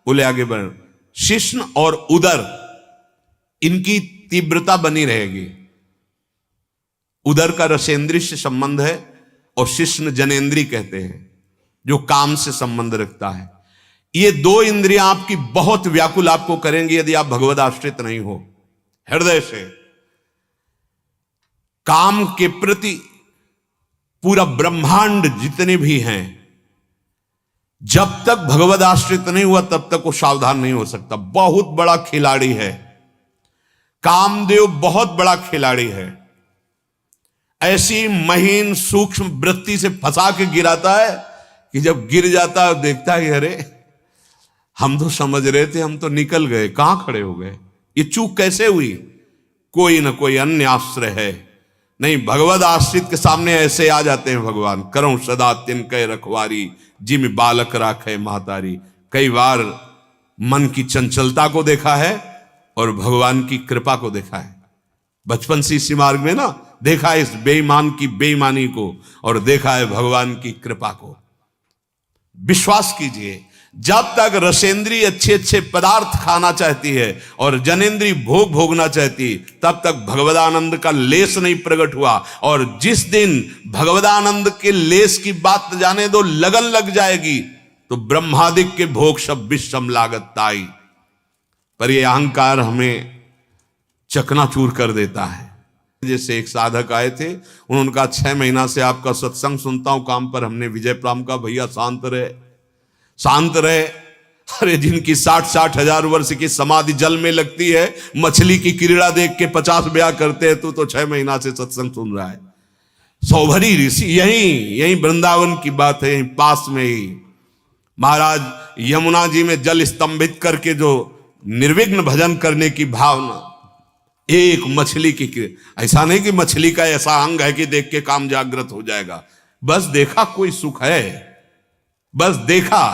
बोले आगे बढ़, शिश्न और उदर, इनकी तीव्रता बनी रहेगी। उदर का रसेंद्रिय से संबंध है और शिश्न जनेन्द्रीय कहते हैं, जो काम से संबंध रखता है। ये दो इंद्रियां आपकी बहुत व्याकुल आपको करेंगी यदि आप भगवद आश्रित नहीं हो। हृदय से काम के प्रति पूरा ब्रह्मांड जितने भी हैं, जब तक भगवद आश्रित नहीं हुआ तब तक वो सावधान नहीं हो सकता। बहुत बड़ा खिलाड़ी है कामदेव, बहुत बड़ा खिलाड़ी है। ऐसी महीन सूक्ष्म वृत्ति से फंसा के गिराता है कि जब गिर जाता है देखता है अरे हम तो समझ रहे थे, हम तो निकल गए, कहां खड़े हो गए, ये चूक कैसे हुई? कोई ना कोई अन्य आश्रय है। नहीं, भगवद आश्रित के सामने ऐसे आ जाते हैं भगवान, करो सदा तिनके रखवारी, जिम बालक राखे महतारी। कई बार मन की चंचलता को देखा है और भगवान की कृपा को देखा है। बचपन से इसी मार्ग में ना देखा है इस बेईमान की बेईमानी को और देखा है भगवान की कृपा को। विश्वास कीजिए, जब तक रसेंद्री अच्छे अच्छे पदार्थ खाना चाहती है और जनेंद्री भोग भोगना चाहती, तब तक भगवदानंद का लेस नहीं प्रकट हुआ। और जिस दिन भगवदानंद के लेस की बात जाने दो लगन लग जाएगी, तो ब्रह्मादिक के भोग सब विषम लागत ताई। पर ये अहंकार हमें चकनाचूर कर देता है। जैसे एक साधक आए थे, उन्होंने कहा 6 महीना से आपका सत्संग सुनता हूं काम पर। हमने विजय प्राम का भैया शांत रहे, शांत रहे। अरे जिनकी 60-60 हजार वर्ष की समाधि जल में लगती है, मछली की क्रीड़ा देख के 50 ब्याह करते हैं, तो 6 महीना से सत्संग सुन रहा है। सौभरी ऋषि, यही वृंदावन की बात है, यहीं पास में ही महाराज यमुना जी में जल स्तंभित करके जो निर्विघ्न भजन करने की भावना, एक मछली की, ऐसा नहीं कि मछली का ऐसा अंग है कि देख के काम जागृत हो जाएगा। बस देखा कोई सुख है, बस देखा,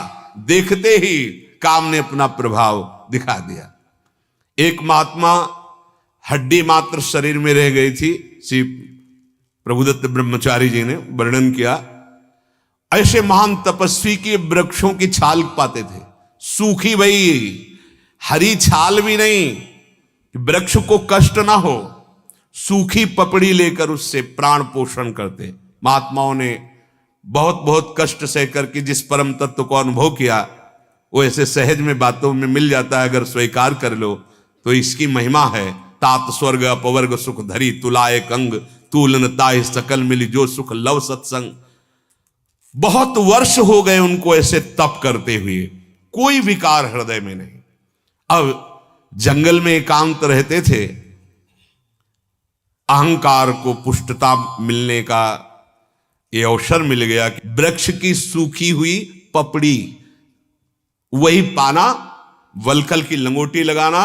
देखते ही काम ने अपना प्रभाव दिखा दिया। एक महात्मा हड्डी मात्र शरीर में रह गई थी, श्री प्रभुदत्त ब्रह्मचारी जी ने वर्णन किया। ऐसे महान तपस्वी के वृक्षों की छाल पाते थे, सूखी भई, हरी छाल भी नहीं, वृक्ष को कष्ट ना हो, सूखी पपड़ी लेकर उससे प्राण पोषण करते। महात्माओं ने बहुत बहुत कष्ट सहकर के जिस परम तत्व को अनुभव किया, वो ऐसे सहज में बातों में मिल जाता है। अगर स्वीकार कर लो तो इसकी महिमा है। तात स्वर्ग अपवर्ग सुख धरी, तुलाए कंग तूलन ताहि सकल मिली, जो सुख लव सत्संग। बहुत वर्ष हो गए उनको ऐसे तप करते हुए, कोई विकार हृदय में नहीं। अब जंगल में एकांत रहते थे, अहंकार को पुष्टता मिलने का ये अवसर मिल गया कि वृक्ष की सूखी हुई पपड़ी वही पाना, वलकल की लंगोटी लगाना,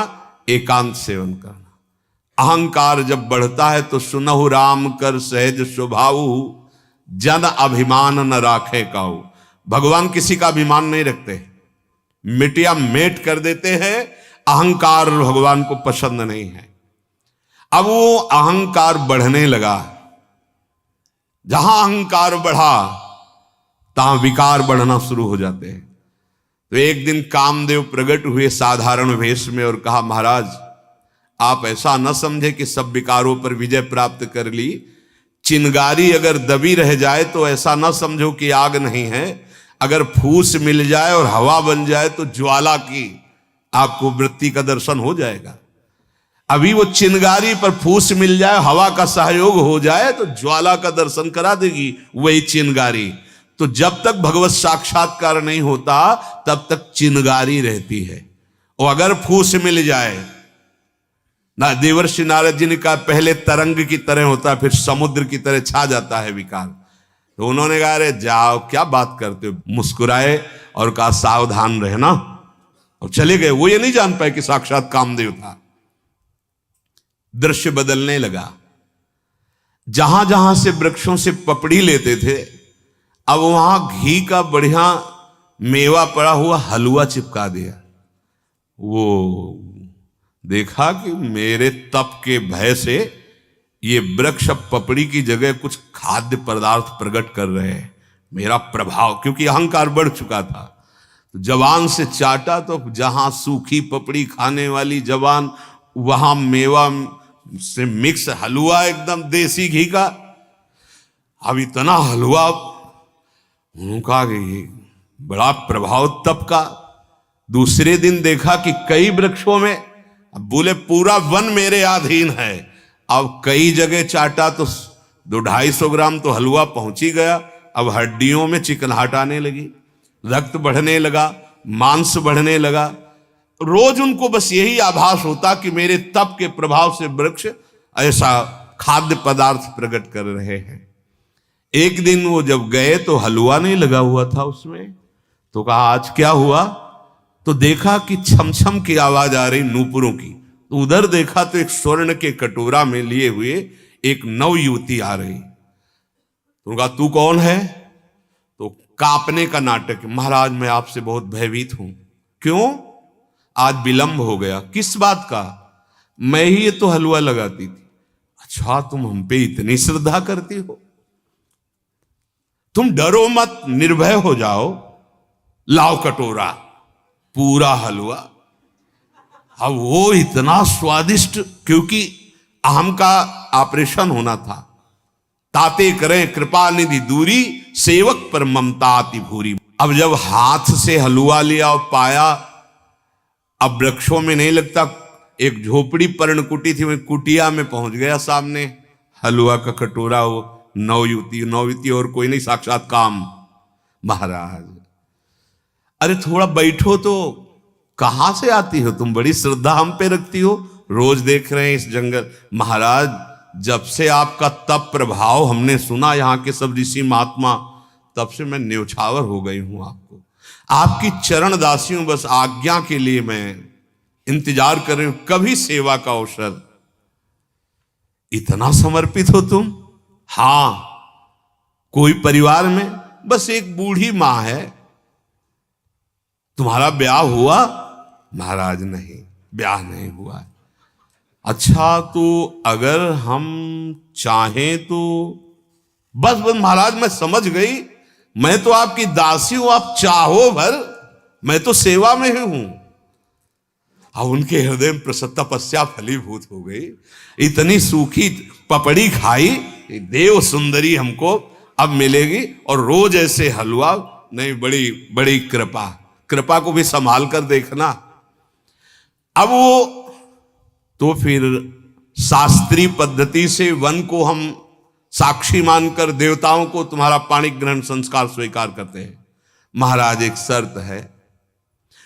एकांत सेवन करना। अहंकार जब बढ़ता है तो सुनहु राम कर सहज स्वभाव, जन अभिमान न राखे काऊ। भगवान किसी का अभिमान नहीं रखते, मिटिया मेट कर देते हैं। अहंकार भगवान को पसंद नहीं है। अब वो अहंकार बढ़ने लगा, जहां अहंकार बढ़ा तहां विकार बढ़ना शुरू हो जाते हैं। तो एक दिन कामदेव प्रकट हुए साधारण वेश में और कहा, महाराज आप ऐसा न समझे कि सब विकारों पर विजय प्राप्त कर ली। चिंगारी अगर दबी रह जाए तो ऐसा न समझो कि आग नहीं है। अगर फूस मिल जाए और हवा बन जाए तो ज्वाला की आपको वृत्ति का दर्शन हो जाएगा। अभी वो चिंगारी पर फूस मिल जाए, हवा का सहयोग हो जाए तो ज्वाला का दर्शन करा देगी वही चिंगारी। तो जब तक भगवत साक्षात्कार नहीं होता तब तक चिंगारी रहती है। और अगर फूस मिल जाए ना, देवर्षि नारद जी ने कहा पहले तरंग की तरह होता है, फिर समुद्र की तरह छा जाता है विकार। तो उन्होंने कहा अरे जाओ क्या बात करते हो, मुस्कुराए और कहा सावधान रहना, और चले गए। वो ये नहीं जान पाए कि साक्षात कामदेव था। दृश्य बदलने लगा, जहां जहां से वृक्षों से पपड़ी लेते थे, अब वहां घी का बढ़िया मेवा पड़ा हुआ हलवा चिपका दिया। वो देखा कि मेरे तप के भय से ये वृक्ष पपड़ी की जगह कुछ खाद्य पदार्थ प्रकट कर रहे हैं। मेरा प्रभाव, क्योंकि अहंकार बढ़ चुका था, तो जवान से चाटा तो जहां सूखी पपड़ी खाने वाली जवान, वहां मेवा से मिक्स हलवा एकदम देसी घी का। अब इतना हलवा, उनका बड़ा प्रभाव तप का। दूसरे दिन देखा कि कई वृक्षों में, अब बोले पूरा वन मेरे अधीन है। अब कई जगह चाटा तो 200-250 ग्राम तो हलवा पहुंच ही गया। अब हड्डियों में चिकनाहट आने लगी, रक्त बढ़ने लगा, मांस बढ़ने लगा। रोज उनको बस यही आभास होता कि मेरे तप के प्रभाव से वृक्ष ऐसा खाद्य पदार्थ प्रकट कर रहे हैं। एक दिन वो जब गए तो हलवा नहीं लगा हुआ था उसमें। तो कहा आज क्या हुआ? तो देखा कि छमछम की आवाज आ रही नूपुरों की। तो उधर देखा तो एक स्वर्ण के कटोरा में लिए हुए एक नव युवती आ रही। तो कहा तू कौन है? तो कांपने का नाटक, महाराज मैं आपसे बहुत भयभीत हूं। क्यों? आज विलंब हो गया। किस बात का? मैं ही ये तो हलवा लगाती थी। अच्छा तुम हम पे इतनी श्रद्धा करती हो? तुम डरो मत, निर्भय हो जाओ, लाओ कटोरा। पूरा हलवा। अब वो इतना स्वादिष्ट, क्योंकि अहम का ऑपरेशन होना था। ताते करें कृपा निधि दूरी, सेवक पर ममता अति भूरी। अब जब हाथ से हलवा लिया और पाया, अब वृक्षों में नहीं लगता, एक झोपड़ी पर्णकुटी थी, वही कुटिया में पहुंच गया। सामने हलवा का कटोरा, वो नौयुवती और कोई नहीं, साक्षात काम। महाराज, अरे थोड़ा बैठो तो। कहां से आती हो तुम? बड़ी श्रद्धा हम पे रखती हो, रोज देख रहे हैं इस जंगल। महाराज, जब से आपका तप प्रभाव हमने सुना, यहाँ के सब ऋषि महात्मा, तब से मैं न्योछावर हो गई हूं आपको। आपकी चरण दासी हूं, बस आज्ञा के लिए मैं इंतजार कर रही हूं, कभी सेवा का अवसर। इतना समर्पित हो तुम? हां, कोई परिवार में बस एक बूढ़ी मां है। तुम्हारा ब्याह हुआ? महाराज नहीं, ब्याह नहीं हुआ। अच्छा, तो अगर हम चाहें तो? बस महाराज, मैं समझ गई, मैं तो आपकी दासी हूं, आप चाहो भर, मैं तो सेवा में ही हूं। अब उनके हृदय में तपस्या फलीभूत हो गई। इतनी सूखी पपड़ी खाई, देव सुंदरी हमको अब मिलेगी, और रोज ऐसे हलवा नहीं। बड़ी बड़ी कृपा को भी संभाल कर देखना। अब वो तो फिर शास्त्रीय पद्धति से वन को हम साक्षी मानकर देवताओं को तुम्हारा पाणी ग्रहण संस्कार स्वीकार करते हैं। महाराज, एक शर्त है,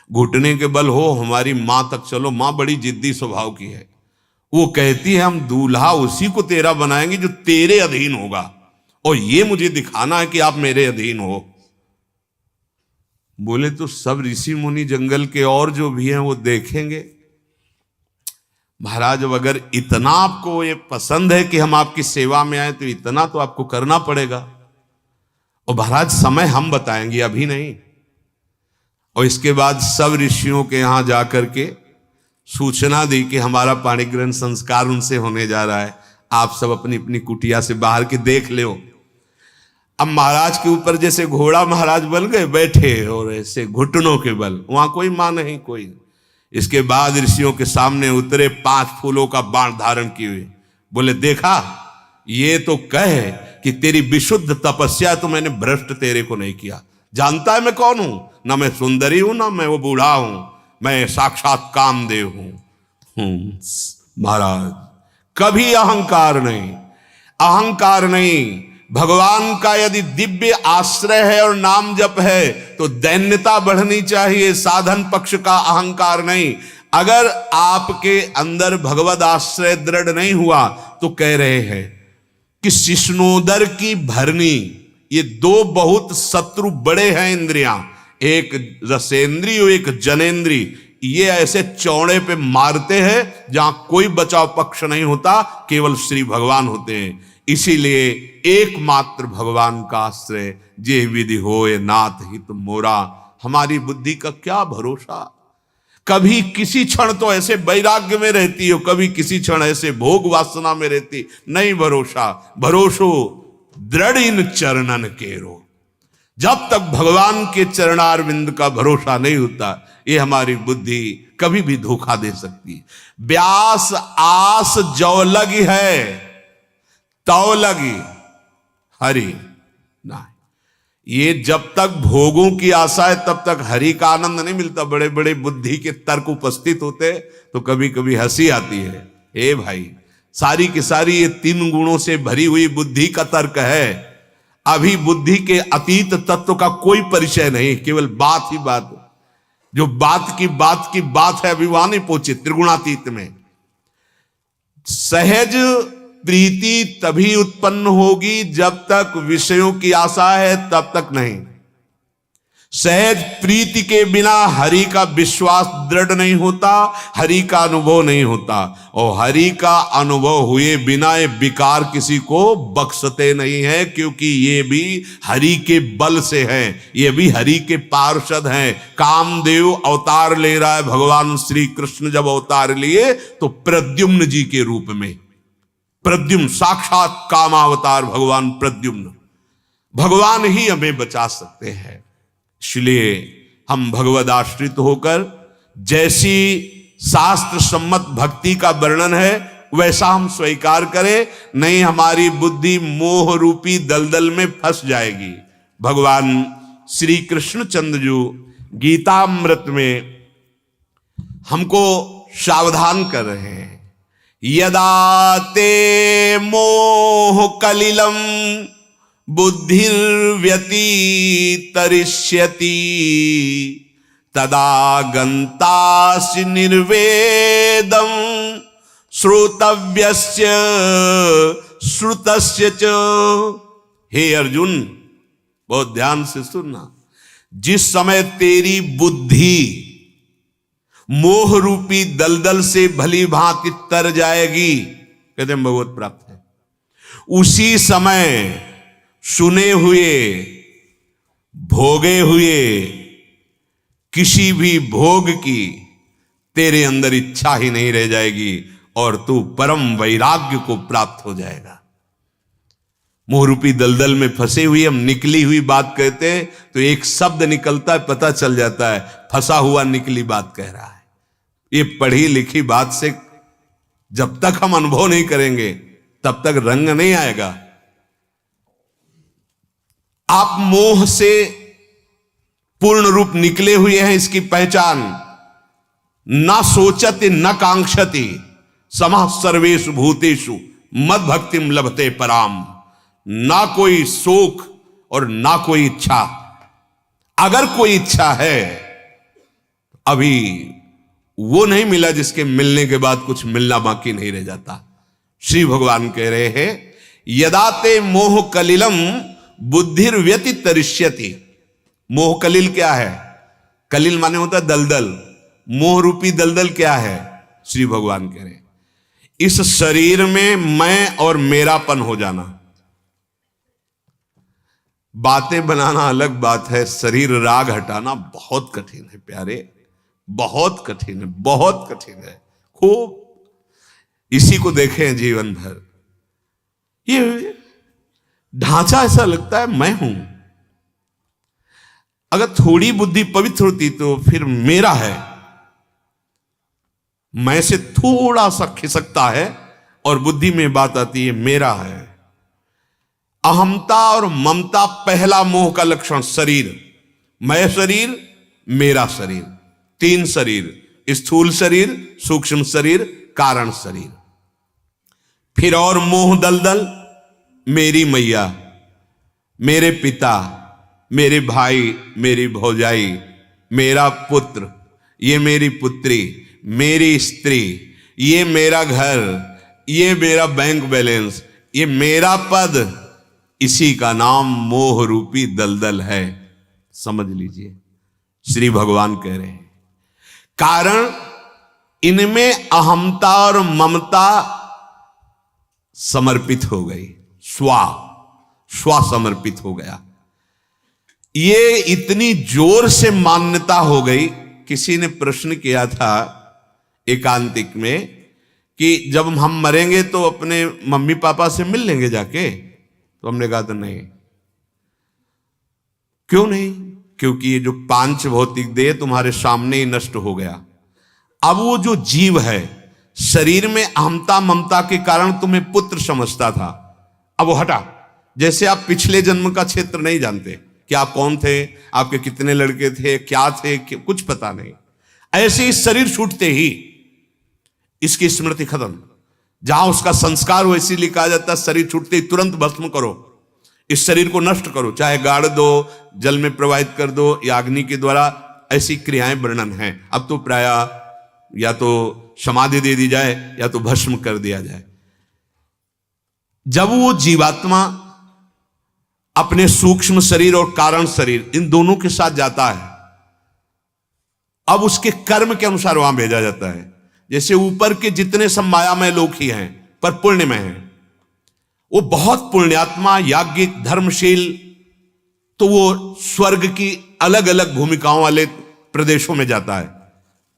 घुटने के बल हो हमारी मां तक चलो। मां बड़ी जिद्दी स्वभाव की है, वो कहती है हम दूल्हा उसी को तेरा बनाएंगे जो तेरे अधीन होगा, और ये मुझे दिखाना है कि आप मेरे अधीन हो। बोले तो सब ऋषि मुनि जंगल के और जो भी हैं वो देखेंगे। महाराज, अब अगर इतना आपको ये पसंद है कि हम आपकी सेवा में आए, तो इतना तो आपको करना पड़ेगा। और महाराज, समय हम बताएंगे, अभी नहीं। और इसके बाद सब ऋषियों के यहां जाकर के सूचना दी कि हमारा पाणी ग्रहण संस्कार उनसे होने जा रहा है, आप सब अपनी अपनी कुटिया से बाहर के देख लो। अब महाराज के ऊपर जैसे घोड़ा महाराज बन गए, बैठे, और ऐसे घुटनों के बल, वहां कोई मां नहीं, कोई। इसके बाद ऋषियों के सामने उतरे, 5 फूलों का बाण धारण किए हुए। बोले, देखा, ये तो कहे कि तेरी विशुद्ध तपस्या तो मैंने भ्रष्ट तेरे को नहीं किया। जानता है मैं कौन हूं? ना मैं सुंदरी हूं, ना मैं वो बूढ़ा हूं, मैं साक्षात कामदेव हूं। महाराज, कभी अहंकार नहीं, अहंकार नहीं। भगवान का यदि दिव्य आश्रय है और नाम जप है, तो दैन्यता बढ़नी चाहिए, साधन पक्ष का अहंकार नहीं। अगर आपके अंदर भगवद आश्रय दृढ़ नहीं हुआ, तो कह रहे हैं कि शिष्णोदर की भरनी, ये 2 बहुत शत्रु बड़े हैं इंद्रियां, एक रसेंद्री और एक जनेंद्री। ये ऐसे चौड़े पे मारते हैं जहां कोई बचाव पक्ष नहीं होता, केवल श्री भगवान होते हैं। इसीलिए एकमात्र भगवान का आश्रय, जे विधि होए नाथ हित मोरा। हमारी बुद्धि का क्या भरोसा? कभी किसी क्षण तो ऐसे वैराग्य में रहती हो, कभी किसी क्षण ऐसे भोग वासना में रहती, नहीं भरोसा। भरोसो दृढ़ इन चरणन केरो। जब तक भगवान के चरणारविंद का भरोसा नहीं होता, ये हमारी बुद्धि कभी भी धोखा दे सकती। व्यास आस जो लगी है, तौ लगी हरि ना। ये जब तक भोगों की आशा है, तब तक हरि का आनंद नहीं मिलता। बड़े बड़े बुद्धि के तर्क उपस्थित होते, तो कभी कभी हंसी आती है। ए भाई, सारी की सारी ये 3 गुणों से भरी हुई बुद्धि का तर्क है। अभी बुद्धि के अतीत तत्व का कोई परिचय नहीं, केवल बात ही बात। जो बात की बात है, अभी वहां नहीं पहुंचे त्रिगुणातीत में। सहज प्रीति तभी उत्पन्न होगी जब तक विषयों की आशा है, तब तक नहीं। सहज प्रीति के बिना हरि का विश्वास दृढ़ नहीं होता, हरि का अनुभव नहीं होता, और हरि का अनुभव हुए बिना ये विकार किसी को बख्शते नहीं है, क्योंकि ये भी हरि के बल से हैं, ये भी हरि के पार्षद हैं। कामदेव अवतार ले रहा है, भगवान श्री कृष्ण जब अवतार लिए तो प्रद्युम्न जी के रूप में। प्रद्युम्न साक्षात कामावतार भगवान प्रद्युम्न, भगवान ही हमें बचा सकते हैं। इसलिए हम भगवद आश्रित होकर जैसी शास्त्र सम्मत भक्ति का वर्णन है वैसा हम स्वीकार करें, नहीं हमारी बुद्धि मोह रूपी दलदल में फंस जाएगी। भगवान श्री कृष्णचंद्र जी गीतामृत में हमको सावधान कर रहे हैं। यदा ते मोह कलिलम बुद्धिर्व्यतितरिष्यति तदा गंतासि निर्वेदम श्रोतव्यस्य श्रुतस्य च। हे अर्जुन, बहुत ध्यान से सुनना, जिस समय तेरी बुद्धि मोह रूपी दलदल से भली भांति तर जाएगी, कहते हैं भगवत प्राप्त है, उसी समय सुने हुए भोगे हुए किसी भी भोग की तेरे अंदर इच्छा ही नहीं रह जाएगी और तू परम वैराग्य को प्राप्त हो जाएगा। मोह रूपी दलदल में फंसे हुए हम निकली हुई बात कहते हैं तो एक शब्द निकलता है, पता चल जाता है फंसा हुआ निकली बात कह रहा है। ये पढ़ी लिखी बात से जब तक हम अनुभव नहीं करेंगे तब तक रंग नहीं आएगा। आप मोह से पूर्ण रूप निकले हुए हैं, इसकी पहचान न सोचति न कांक्षति समः सर्वेषु भूतेषु मद भक्तिम लभते पराम। ना कोई शोक और ना कोई इच्छा। अगर कोई इच्छा है अभी वो नहीं मिला जिसके मिलने के बाद कुछ मिलना बाकी नहीं रह जाता। श्री भगवान कह रहे हैं यदा ते मोह कलिलम बुद्धिर्व्यतितरिष्यति। मोह कलिल क्या है? कलिल माने होता है दलदल। मोह रूपी दलदल क्या है? श्री भगवान कह रहे इस शरीर में मैं और मेरापन हो जाना। बातें बनाना अलग बात है, शरीर राग हटाना बहुत कठिन है प्यारे, बहुत कठिन है, बहुत कठिन है। खूब इसी को देखें जीवन भर। ये ढांचा ऐसा लगता है मैं हूं। अगर थोड़ी बुद्धि पवित्र होती तो फिर मेरा है, मैं से थोड़ा सा खिसकता है और बुद्धि में बात आती है मेरा है। अहमता और ममता पहला मोह का लक्षण। शरीर, मैं शरीर, मेरा शरीर, तीन शरीर, स्थूल शरीर, सूक्ष्म शरीर, कारण शरीर। फिर और मोह दलदल, मेरी मैया, मेरे पिता, मेरे भाई, मेरी भौजाई, मेरा पुत्र, ये मेरी पुत्री, मेरी स्त्री, ये मेरा घर, ये मेरा बैंक बैलेंस, ये मेरा पद, इसी का नाम मोह रूपी दलदल है। समझ लीजिए श्री भगवान कह रहे हैं कारण इनमें अहमता और ममता समर्पित हो गई, स्व समर्पित हो गया। ये इतनी जोर से मान्यता हो गई। किसी ने प्रश्न किया था एकांतिक में कि जब हम मरेंगे तो अपने मम्मी पापा से मिल लेंगे जाके, तो हमने कहा था नहीं। क्यों नहीं? क्योंकि ये जो पांच भौतिक देह तुम्हारे सामने ही नष्ट हो गया। अब वो जो जीव है शरीर में अहमता ममता के कारण तुम्हें पुत्र समझता था, अब वो हटा। जैसे आप पिछले जन्म का क्षेत्र नहीं जानते कि आप कौन थे, आपके कितने लड़के थे, क्या थे, कुछ पता नहीं। ऐसे ही शरीर छूटते ही इसकी स्मृति खत्म। जहां उसका संस्कार हो इसीलिए कहा जाता है शरीर छूटते ही तुरंत भस्म करो, इस शरीर को नष्ट करो, चाहे गाड़ दो, जल में प्रवाहित कर दो या अग्नि के द्वारा। ऐसी क्रियाएं वर्णन हैं। अब तो प्राय या तो समाधि दे दी जाए या तो भस्म कर दिया जाए। जब वो जीवात्मा अपने सूक्ष्म शरीर और कारण शरीर इन दोनों के साथ जाता है, अब उसके कर्म के अनुसार वहां भेजा जाता है। जैसे ऊपर के जितने सब मायामय लोग ही हैं पर पुण्य में हैं, वो बहुत पुण्यात्मा, याज्ञिक, धर्मशील, तो वो स्वर्ग की अलग अलग भूमिकाओं वाले प्रदेशों में जाता है।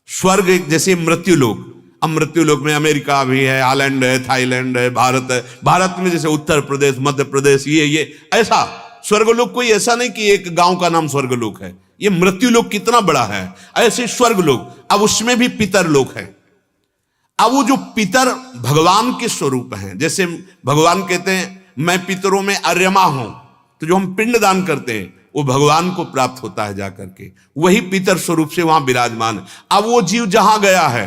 स्वर्ग जैसे मृत्यु लोक, अब मृत्यु लोक में अमेरिका भी है, हॉलैंड है, थाईलैंड है, भारत है। भारत में जैसे उत्तर प्रदेश, मध्य प्रदेश, ये ऐसा स्वर्गलोक कोई ऐसा नहीं कि एक गांव का नाम स्वर्गलोक है, ये मृत्युलोक कितना बड़ा है। ऐसे स्वर्गलोक, अब उसमें भी पितर लोक है। अब वो जो पितर भगवान के स्वरूप हैं, जैसे भगवान कहते हैं मैं पितरों में अर्यमा हूं, तो जो हम पिंड दान करते हैं वो भगवान को प्राप्त होता है जाकर के, वही पितर स्वरूप से वहां विराजमान है। अब वो जीव जहां गया है,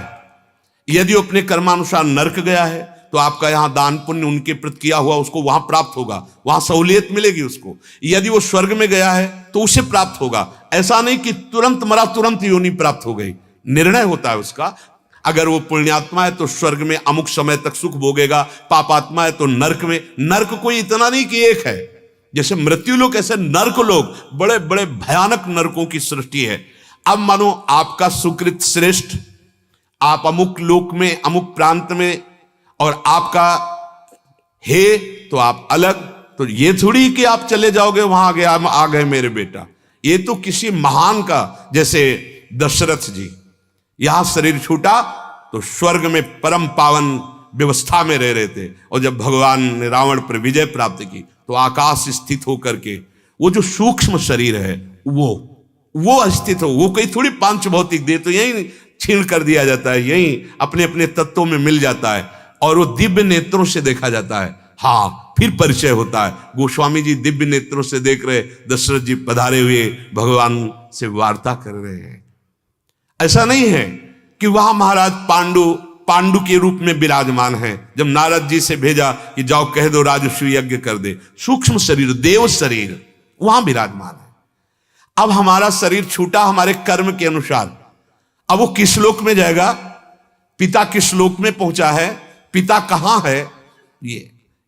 यदि अपने कर्मानुसार नरक गया है तो आपका यहां दान पुण्य उनके प्रति किया हुआ उसको वहां प्राप्त होगा, वहां सहूलियत मिलेगी उसको। यदि वो स्वर्ग में गया है तो उसे प्राप्त होगा। ऐसा नहीं कि तुरंत मरा तुरंत योनि प्राप्त हो गई, निर्णय होता है उसका। अगर वो पुण्यात्मा है तो स्वर्ग में अमुक समय तक सुख भोगेगा, पापात्मा है तो नरक में। नरक कोई इतना नहीं कि एक है, जैसे मृत्यु लोक ऐसे नरक लोग, बड़े बड़े भयानक नरकों की सृष्टि है। अब मानो आपका सुकृत श्रेष्ठ, आप अमुक लोक में अमुक प्रांत में, और आपका है तो आप अलग, तो ये थोड़ी कि आप चले जाओगे वहां आ गए मेरे बेटा। ये तो किसी महान का, जैसे दशरथ जी यहां शरीर छूटा तो स्वर्ग में परम पावन व्यवस्था में रह रहे थे, और जब भगवान ने रावण पर विजय प्राप्त की तो आकाश स्थित होकर के वो जो सूक्ष्म शरीर है वो स्थित हो, वो कोई थोड़ी पांच भौतिक देह, तो यही छीन कर दिया जाता है, यही अपने अपने तत्वों में मिल जाता है, और वो दिव्य नेत्रों से देखा जाता है। हाँ, फिर परिचय होता है। गोस्वामी जी दिव्य नेत्रों से देख रहे, दशरथ जी पधारे हुए भगवान से वार्ता कर रहे हैं। ऐसा नहीं है कि वहां महाराज पांडु के रूप में विराजमान है। जब नारद जी से भेजा कि जाओ कह दो राजस्व यज्ञ कर दे, सूक्ष्म शरीर देव शरीर वहां विराजमान है। अब हमारा शरीर छूटा हमारे कर्म के अनुसार, अब वो किस लोक में जाएगा, पिता किस लोक में पहुंचा है, पिता कहां है,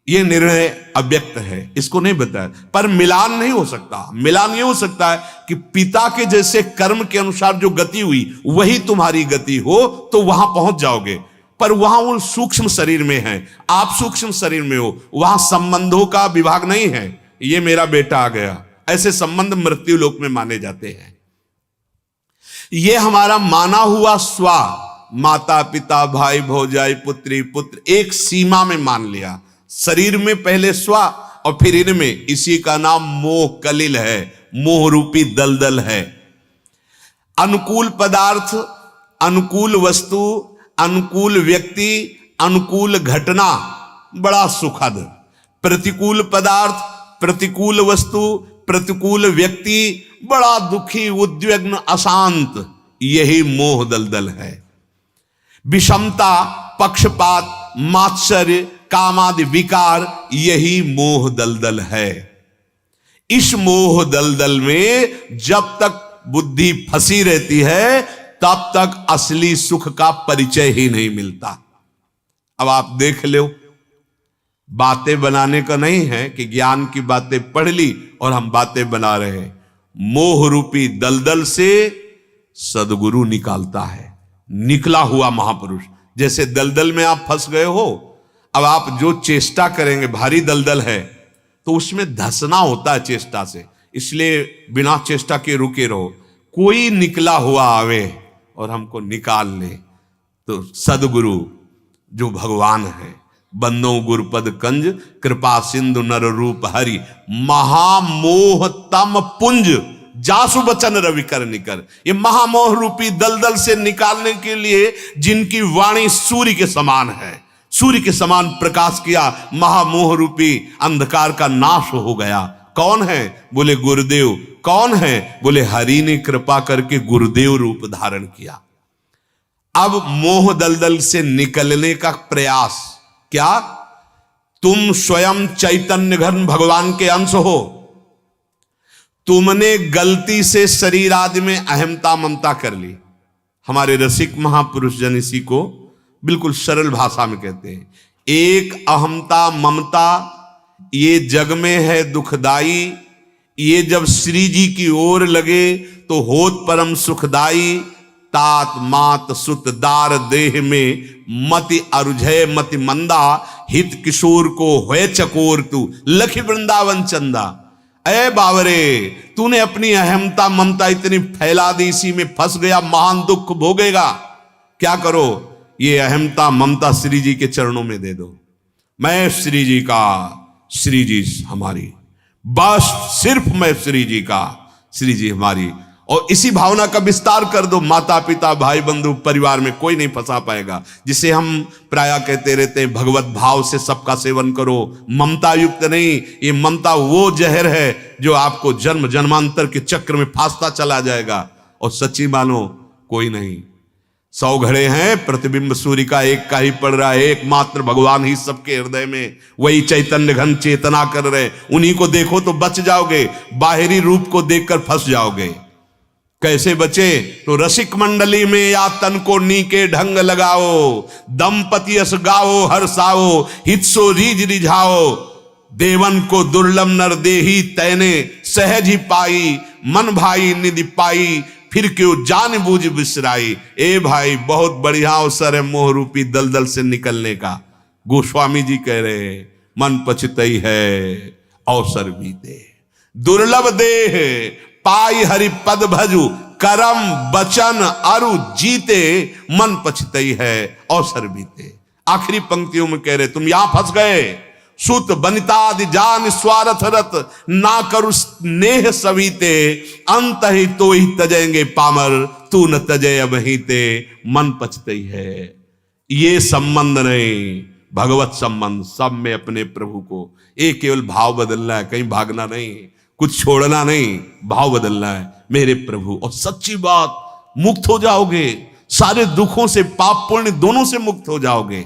ये निर्णय अव्यक्त है, इसको नहीं बताया। पर मिलान नहीं हो सकता। मिलान ये हो सकता है कि पिता के जैसे कर्म के अनुसार जो गति हुई वही तुम्हारी गति हो तो वहां पहुंच जाओगे। पर वहां वो सूक्ष्म शरीर में है, आप सूक्ष्म शरीर में हो, वहां संबंधों का विभाग नहीं है। ये मेरा बेटा आ गया, ऐसे संबंध मृत्यु लोक में माने जाते हैं। ये हमारा माना हुआ स्व, माता पिता भाई भौजाई पुत्री पुत्र, एक सीमा में मान लिया। शरीर में पहले स्व और फिर इनमें, इसी का नाम मोह कलिल है, मोह रूपी दलदल है। अनुकूल पदार्थ, अनुकूल वस्तु, अनुकूल व्यक्ति, अनुकूल घटना बड़ा सुखद, प्रतिकूल पदार्थ, प्रतिकूल वस्तु, प्रतिकूल व्यक्ति बड़ा दुखी, उद्विग्न, अशांत, यही मोह दलदल है। विषमता, पक्षपात, मात्सर्य, कामादि विकार, यही मोह दलदल है। इस मोह दलदल में जब तक बुद्धि फंसी रहती है तब तक असली सुख का परिचय ही नहीं मिलता। अब आप देख लो, बातें बनाने का नहीं है कि ज्ञान की बातें पढ़ ली और हम बातें बना रहे हैं। मोह रूपी दलदल से सदगुरु निकालता है, निकला हुआ महापुरुष। जैसे दलदल में आप फंस गए हो, अब आप जो चेष्टा करेंगे, भारी दलदल है तो उसमें धसना होता है चेष्टा से, इसलिए बिना चेष्टा के रुके रहो। कोई निकला हुआ आवे और हमको निकाल ले, तो सदगुरु जो भगवान है, बंदो गुरुपद कंज, कृपा सिंधु नर रूप हरि, महामोह तम पुंज, जासु बचन रवि कर निकर। ये महामोह रूपी दलदल से निकालने के लिए जिनकी वाणी सूर्य के समान है, सूर्य के समान प्रकाश किया, महामोह रूपी अंधकार का नाश हो गया। कौन है? बोले गुरुदेव। कौन है? बोले हरि ने कृपा करके गुरुदेव रूप धारण किया। अब मोह दलदल से निकलने का प्रयास क्या? तुम स्वयं चैतन्य घन भगवान के अंश हो। तुमने गलती से शरीर आदि में अहमता ममता कर ली। हमारे रसिक महापुरुष जन इसी को बिल्कुल सरल भाषा में कहते हैं, एक अहमता ममता ये जग में है दुखदाई, ये जब श्री जी की ओर लगे तो होत परम सुखदाई। तात मात सुत दार देह में मति अरुझय मति मंदा, हित किशोर को होए चकोर तू लखी वृंदावन चंदा। ऐ बावरे, तूने अपनी अहमता ममता इतनी फैला दी, इसी में फंस गया, महान दुख भोगेगा। क्या करो? ये अहमता ममता श्री जी के चरणों में दे दो। मैं श्री जी का, श्री जी हमारी। बस सिर्फ मैं श्री जी का, श्री जी हमारी। और इसी भावना का विस्तार कर दो, माता पिता भाई बंधु परिवार में कोई नहीं फंसा पाएगा। जिसे हम प्रायः कहते रहते हैं भगवत भाव से सबका सेवन करो, ममता युक्त नहीं। ये ममता वो जहर है जो आपको जन्म जन्मांतर के चक्र में फांसता चला जाएगा। और सच्ची मानो कोई नहीं, 100 घड़े हैं, प्रतिबिंब सूर्य का एक का ही पड़ रहा है, एकमात्र भगवान ही सबके हृदय में, वही चैतन्य घन चेतना कर रहे। उन्हीं को देखो तो बच जाओगे, बाहरी रूप को देखकर फंस जाओगे। कैसे बचे? तो रसिक मंडली में या तन को नीके ढंग लगाओ, दंपति अस गाओ हर्षाओ, हितसो रीज रिझाओ, देवन को दुर्लभ नर देही तैने सहज ही पाई, मन भाई निधि पाई, फिर क्यों जान बूझ बिसराई। ए भाई, बहुत बढ़िया अवसर है मोह रूपी दलदल से निकलने का। गोस्वामी जी कह रहे हैं, मन पछतई है अवसर बीते, दुर्लभ देह पाई हरि पद भजु, करम बचन अरु जीते, मन पछतई है अवसर बीते। आखिरी पंक्तियों में कह रहे, तुम यहां फंस गए। सुत बनितादि जान स्वार्थ रत, ना करु नेह सवीते, अंत ही तो ही तजेंगे पामर, तू न तजय अबहीते, मन पछतई है। ये संबंध नहीं, भगवत संबंध, सब में अपने प्रभु को। ये केवल भाव बदलना है, कहीं भागना नहीं, कुछ छोड़ना नहीं, भाव बदलना है, मेरे प्रभु। और सच्ची बात, मुक्त हो जाओगे सारे दुखों से, पाप पुण्य दोनों से मुक्त हो जाओगे।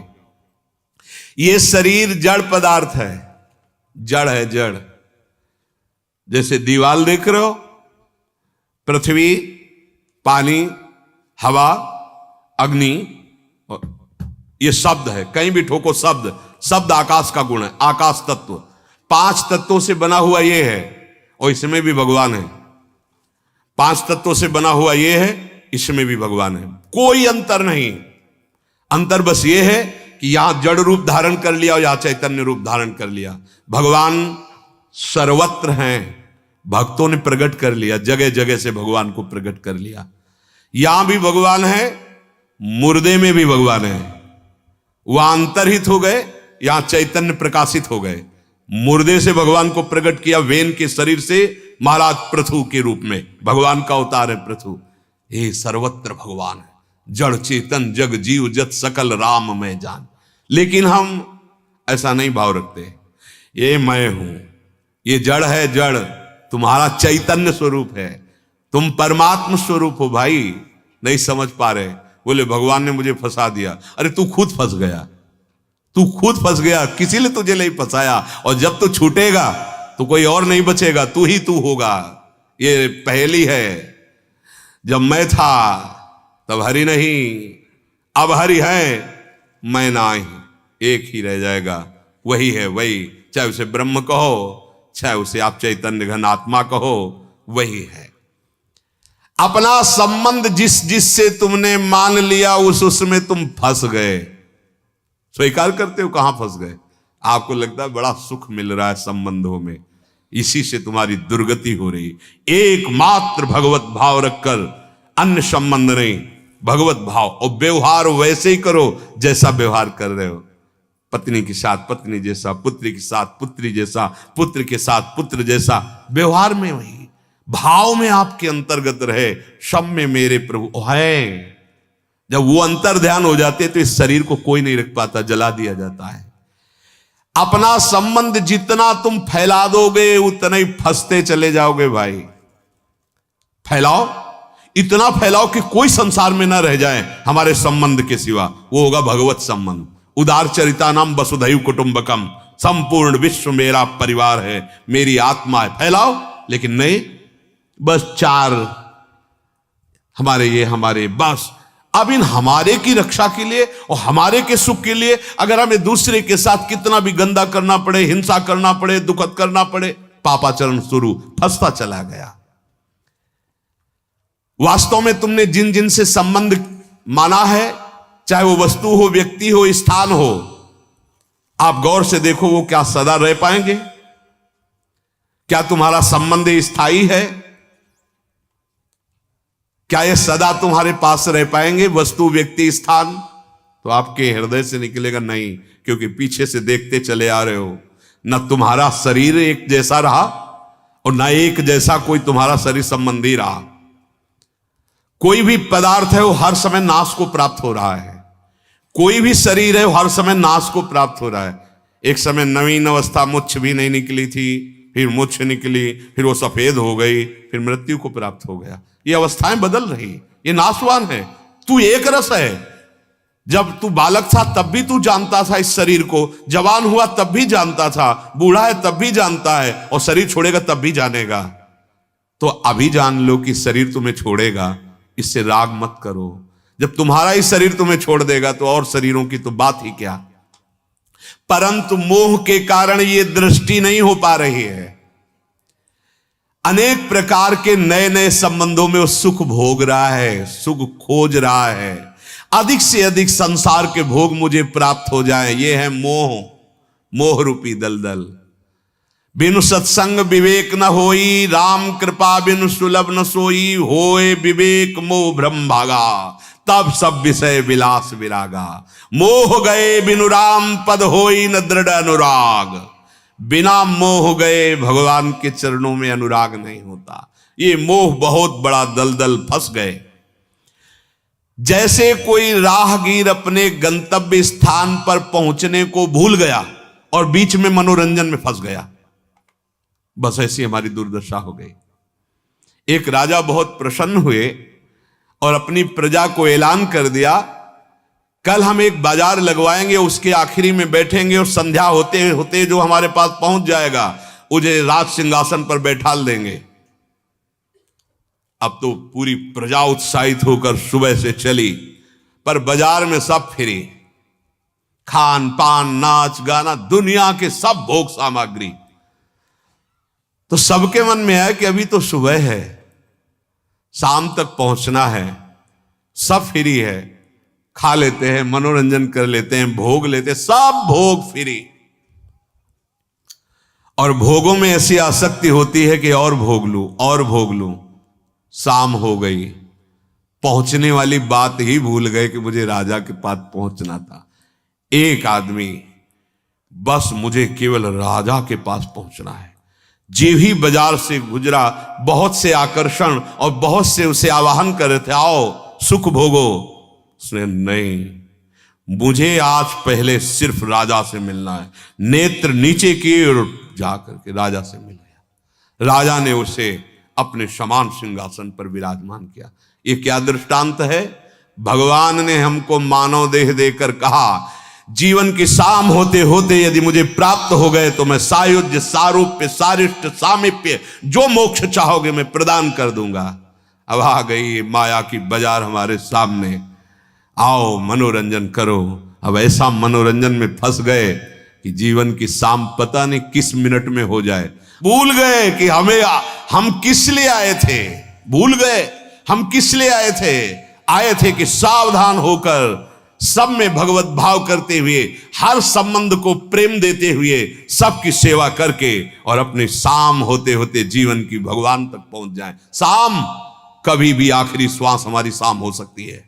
ये शरीर जड़ पदार्थ है, जड़ है, जड़। जैसे दीवार देख रहे हो, पृथ्वी, पानी, हवा, अग्नि, ये शब्द है, कहीं भी ठोको शब्द, शब्द आकाश का गुण है, आकाश तत्व। 5 तत्वों से बना हुआ ये है, और इसमें भी भगवान है। 5 तत्वों से बना हुआ ये है, इसमें भी भगवान है, कोई अंतर नहीं। अंतर बस ये है कि यहां जड़ रूप धारण कर लिया और यहां चैतन्य रूप धारण कर लिया। भगवान सर्वत्र हैं, भक्तों ने प्रकट कर लिया, जगह जगह से भगवान को प्रकट कर लिया। यहां भी भगवान है, मुर्दे में भी भगवान है। वहां अंतरहित हो गए, यहां चैतन्य प्रकाशित हो गए। मुर्दे से भगवान को प्रकट किया, वेन के शरीर से महाराज पृथु के रूप में भगवान का अवतार है पृथु। ये सर्वत्र भगवान है, जड़ चेतन जग जीव जत सकल राम में जान। लेकिन हम ऐसा नहीं भाव रखते, ये मैं हूं, ये जड़ है, जड़ तुम्हारा चैतन्य स्वरूप है, तुम परमात्म स्वरूप हो। भाई नहीं समझ पा रहे, बोले भगवान ने मुझे फंसा दिया। अरे तू खुद फंस गया, तू खुद फंस गया, किसी ने तुझे नहीं फंसाया। और जब तू छूटेगा तो कोई और नहीं बचेगा, तू ही तू होगा। ये पहेली है। जब मैं था तब हरि नहीं, अब हरि है, मैं नाही, एक ही रह जाएगा, वही है वही। चाहे उसे ब्रह्म कहो, चाहे उसे आप चैतन्य घन आत्मा कहो, वही है। अपना संबंध जिस जिससे तुमने मान लिया, उसमें तुम फंस गए। स्वीकार करते हो कहां फंस गए? आपको लगता है बड़ा सुख मिल रहा है संबंधों में, इसी से तुम्हारी दुर्गति हो रही। एकमात्र भगवत भाव रखकर, अन्य संबंध नहीं, भगवत भाव। और व्यवहार वैसे ही करो जैसा व्यवहार कर रहे हो। पत्नी के साथ पत्नी जैसा, पुत्री के साथ पुत्री जैसा, पुत्र के साथ पुत्र जैसा, व्यवहार में वही, भाव में आपके अंतर्गत रहे। सब में मेरे प्रभु है। जब वो अंतर ध्यान हो जाते तो इस शरीर को कोई नहीं रख पाता, जला दिया जाता है। अपना संबंध जितना तुम फैला दोगे उतना ही फंसते चले जाओगे भाई। फैलाओ, इतना फैलाओ कि कोई संसार में ना रह जाए हमारे संबंध के सिवा, वो होगा भगवत संबंध। उदार चरिता नाम वसुधैव कुटुंबकम, संपूर्ण विश्व मेरा परिवार है, मेरी आत्मा है। फैलाओ, लेकिन नहीं बस 4 हमारे, ये हमारे, बस। अब इन हमारे की रक्षा के लिए और हमारे के सुख के लिए अगर हमें दूसरे के साथ कितना भी गंदा करना पड़े, हिंसा करना पड़े, दुखद करना पड़े, पापाचरण शुरू, फंसता चला गया। वास्तव में तुमने जिन जिन से संबंध माना है, चाहे वो वस्तु हो, व्यक्ति हो, स्थान हो, आप गौर से देखो वो क्या सदा रह पाएंगे? क्या तुम्हारा संबंध स्थायी है? क्या ये सदा तुम्हारे पास रह पाएंगे? वस्तु, व्यक्ति, स्थान तो आपके हृदय से निकलेगा नहीं, क्योंकि पीछे से देखते चले आ रहे हो। न तुम्हारा शरीर एक जैसा रहा, और ना एक जैसा कोई तुम्हारा शरीर संबंधी रहा। कोई भी पदार्थ है वो हर समय नाश को प्राप्त हो रहा है, कोई भी शरीर है वो हर समय नाश को प्राप्त हो रहा है। एक समय नवीन अवस्था मुच्छ भी नहीं निकली थी, फिर मुच्छ निकली, फिर वो सफेद हो गई, फिर मृत्यु को प्राप्त हो गया। ये अवस्थाएं बदल रही, ये नाशवान है। तू एक रस है। जब तू बालक था तब भी तू जानता था इस शरीर को, जवान हुआ तब भी जानता था, बूढ़ा है तब भी जानता है, और शरीर छोड़ेगा तब भी जानेगा। तो अभी जान लो कि शरीर तुम्हें छोड़ेगा, इससे राग मत करो। जब तुम्हारा ही शरीर तुम्हें छोड़ देगा तो और शरीरों की तो बात ही क्या। परंतु मोह के कारण ये दृष्टि नहीं हो पा रही है। अनेक प्रकार के नए नए संबंधों में वो सुख भोग रहा है, सुख खोज रहा है, अधिक से अधिक संसार के भोग मुझे प्राप्त हो जाए। ये है मोह, मोह रूपी दलदल। बिनु सत्संग विवेक न होई, राम कृपा बिनु सुलभ न सोई, होए विवेक मोह भ्रम भागा, तब सब विषय विलास विरागा। मोह गए बिनु राम पद होई न दृढ़ अनुराग, बिना मोह गए भगवान के चरणों में अनुराग नहीं होता। ये मोह बहुत बड़ा दलदल, फंस गए। जैसे कोई राहगीर अपने गंतव्य स्थान पर पहुंचने को भूल गया और बीच में मनोरंजन में फंस गया, बस ऐसी हमारी दुर्दशा हो गई। एक राजा बहुत प्रसन्न हुए और अपनी प्रजा को ऐलान कर दिया, कल हम एक बाजार लगवाएंगे, उसके आखिरी में बैठेंगे और संध्या होते होते जो हमारे पास पहुंच जाएगा उसे राज सिंहासन पर बैठा देंगे। अब तो पूरी प्रजा उत्साहित होकर सुबह से चली, पर बाजार में सब फ्री, खान पान नाच गाना, दुनिया के सब भोग सामग्री। तो सबके मन में है कि अभी तो सुबह है, शाम तक पहुंचना है, सब फ्री है, खा लेते हैं, मनोरंजन कर लेते हैं, भोग लेते हैं, सब भोग फ्री। और भोगों में ऐसी आसक्ति होती है कि और भोग लूं और भोग लूं। शाम हो गई, पहुंचने वाली बात ही भूल गए कि मुझे राजा के पास पहुंचना था। एक आदमी, बस मुझे केवल राजा के पास पहुंचना है। जे भी बाजार से गुजरा, बहुत से आकर्षण और बहुत से उसे आवाहन कर रहे थे, आओ सुख भोगो। उसने नहीं, मुझे आज पहले सिर्फ राजा से मिलना है। नेत्र नीचे किए और जाकर के राजा से मिल गया। राजा ने उसे अपने समान सिंहासन पर विराजमान किया। ये क्या दृष्टांत है? भगवान ने हमको मानव देह देकर कहा, जीवन की शाम होते होते यदि मुझे प्राप्त हो गए तो मैं सायुज्य, सारूप्य, सारिष्ट, सामीप्य, जो मोक्ष चाहोगे मैं प्रदान कर दूंगा। अब आ गई माया की बाजार हमारे सामने, आओ मनोरंजन करो। अब ऐसा मनोरंजन में फंस गए कि जीवन की शाम पता नहीं किस मिनट में हो जाए। भूल गए कि हम किस लिए आए थे, भूल गए हम किस लिए आए थे। आए थे कि सावधान होकर सब में भगवत भाव करते हुए, हर संबंध को प्रेम देते हुए, सबकी सेवा करके और अपने शाम होते होते जीवन की भगवान तक पहुंच जाएं। शाम कभी भी आखिरी श्वास हमारी शाम हो सकती है।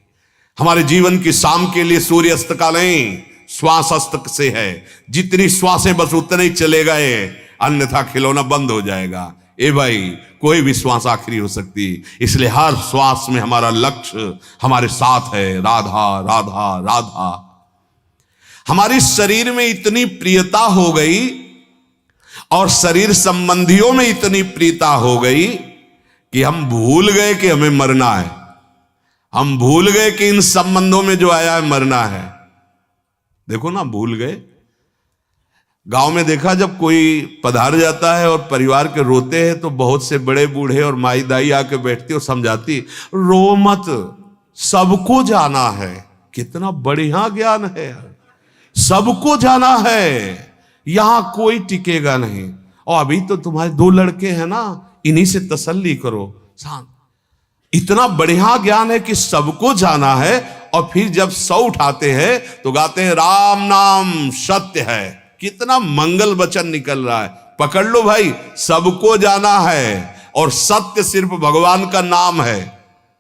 हमारे जीवन की शाम के लिए सूर्य अस्त का नहीं, श्वास अस्त से है। जितनी श्वासें बस उतने ही चले गए, अन्यथा खिलौना बंद हो जाएगा। ए भाई, कोई भी श्वास आखिरी हो सकती, इसलिए हर श्वास में हमारा लक्ष्य हमारे साथ है, राधा राधा राधा। हमारे शरीर में इतनी प्रियता हो गई और शरीर संबंधियों में इतनी प्रियता हो गई कि हम भूल गए कि हमें मरना है। हम भूल गए कि इन संबंधों में जो आया है मरना है। देखो ना, भूल गए। गांव में देखा, जब कोई पधार जाता है और परिवार के रोते हैं तो बहुत से बड़े बूढ़े और माई दाई आके बैठती और समझाती, रो मत, सबको जाना है। कितना बढ़िया ज्ञान है, सबको जाना है, यहां कोई टिकेगा नहीं। और अभी तो तुम्हारे 2 लड़के हैं ना, इन्हीं से तसल्ली करो। शांत, इतना बढ़िया ज्ञान है कि सबको जाना है। और फिर जब 100 उठाते हैं तो गाते हैं, राम नाम सत्य है। कितना मंगल वचन निकल रहा है। पकड़ लो भाई, सबको जाना है और सत्य सिर्फ भगवान का नाम है।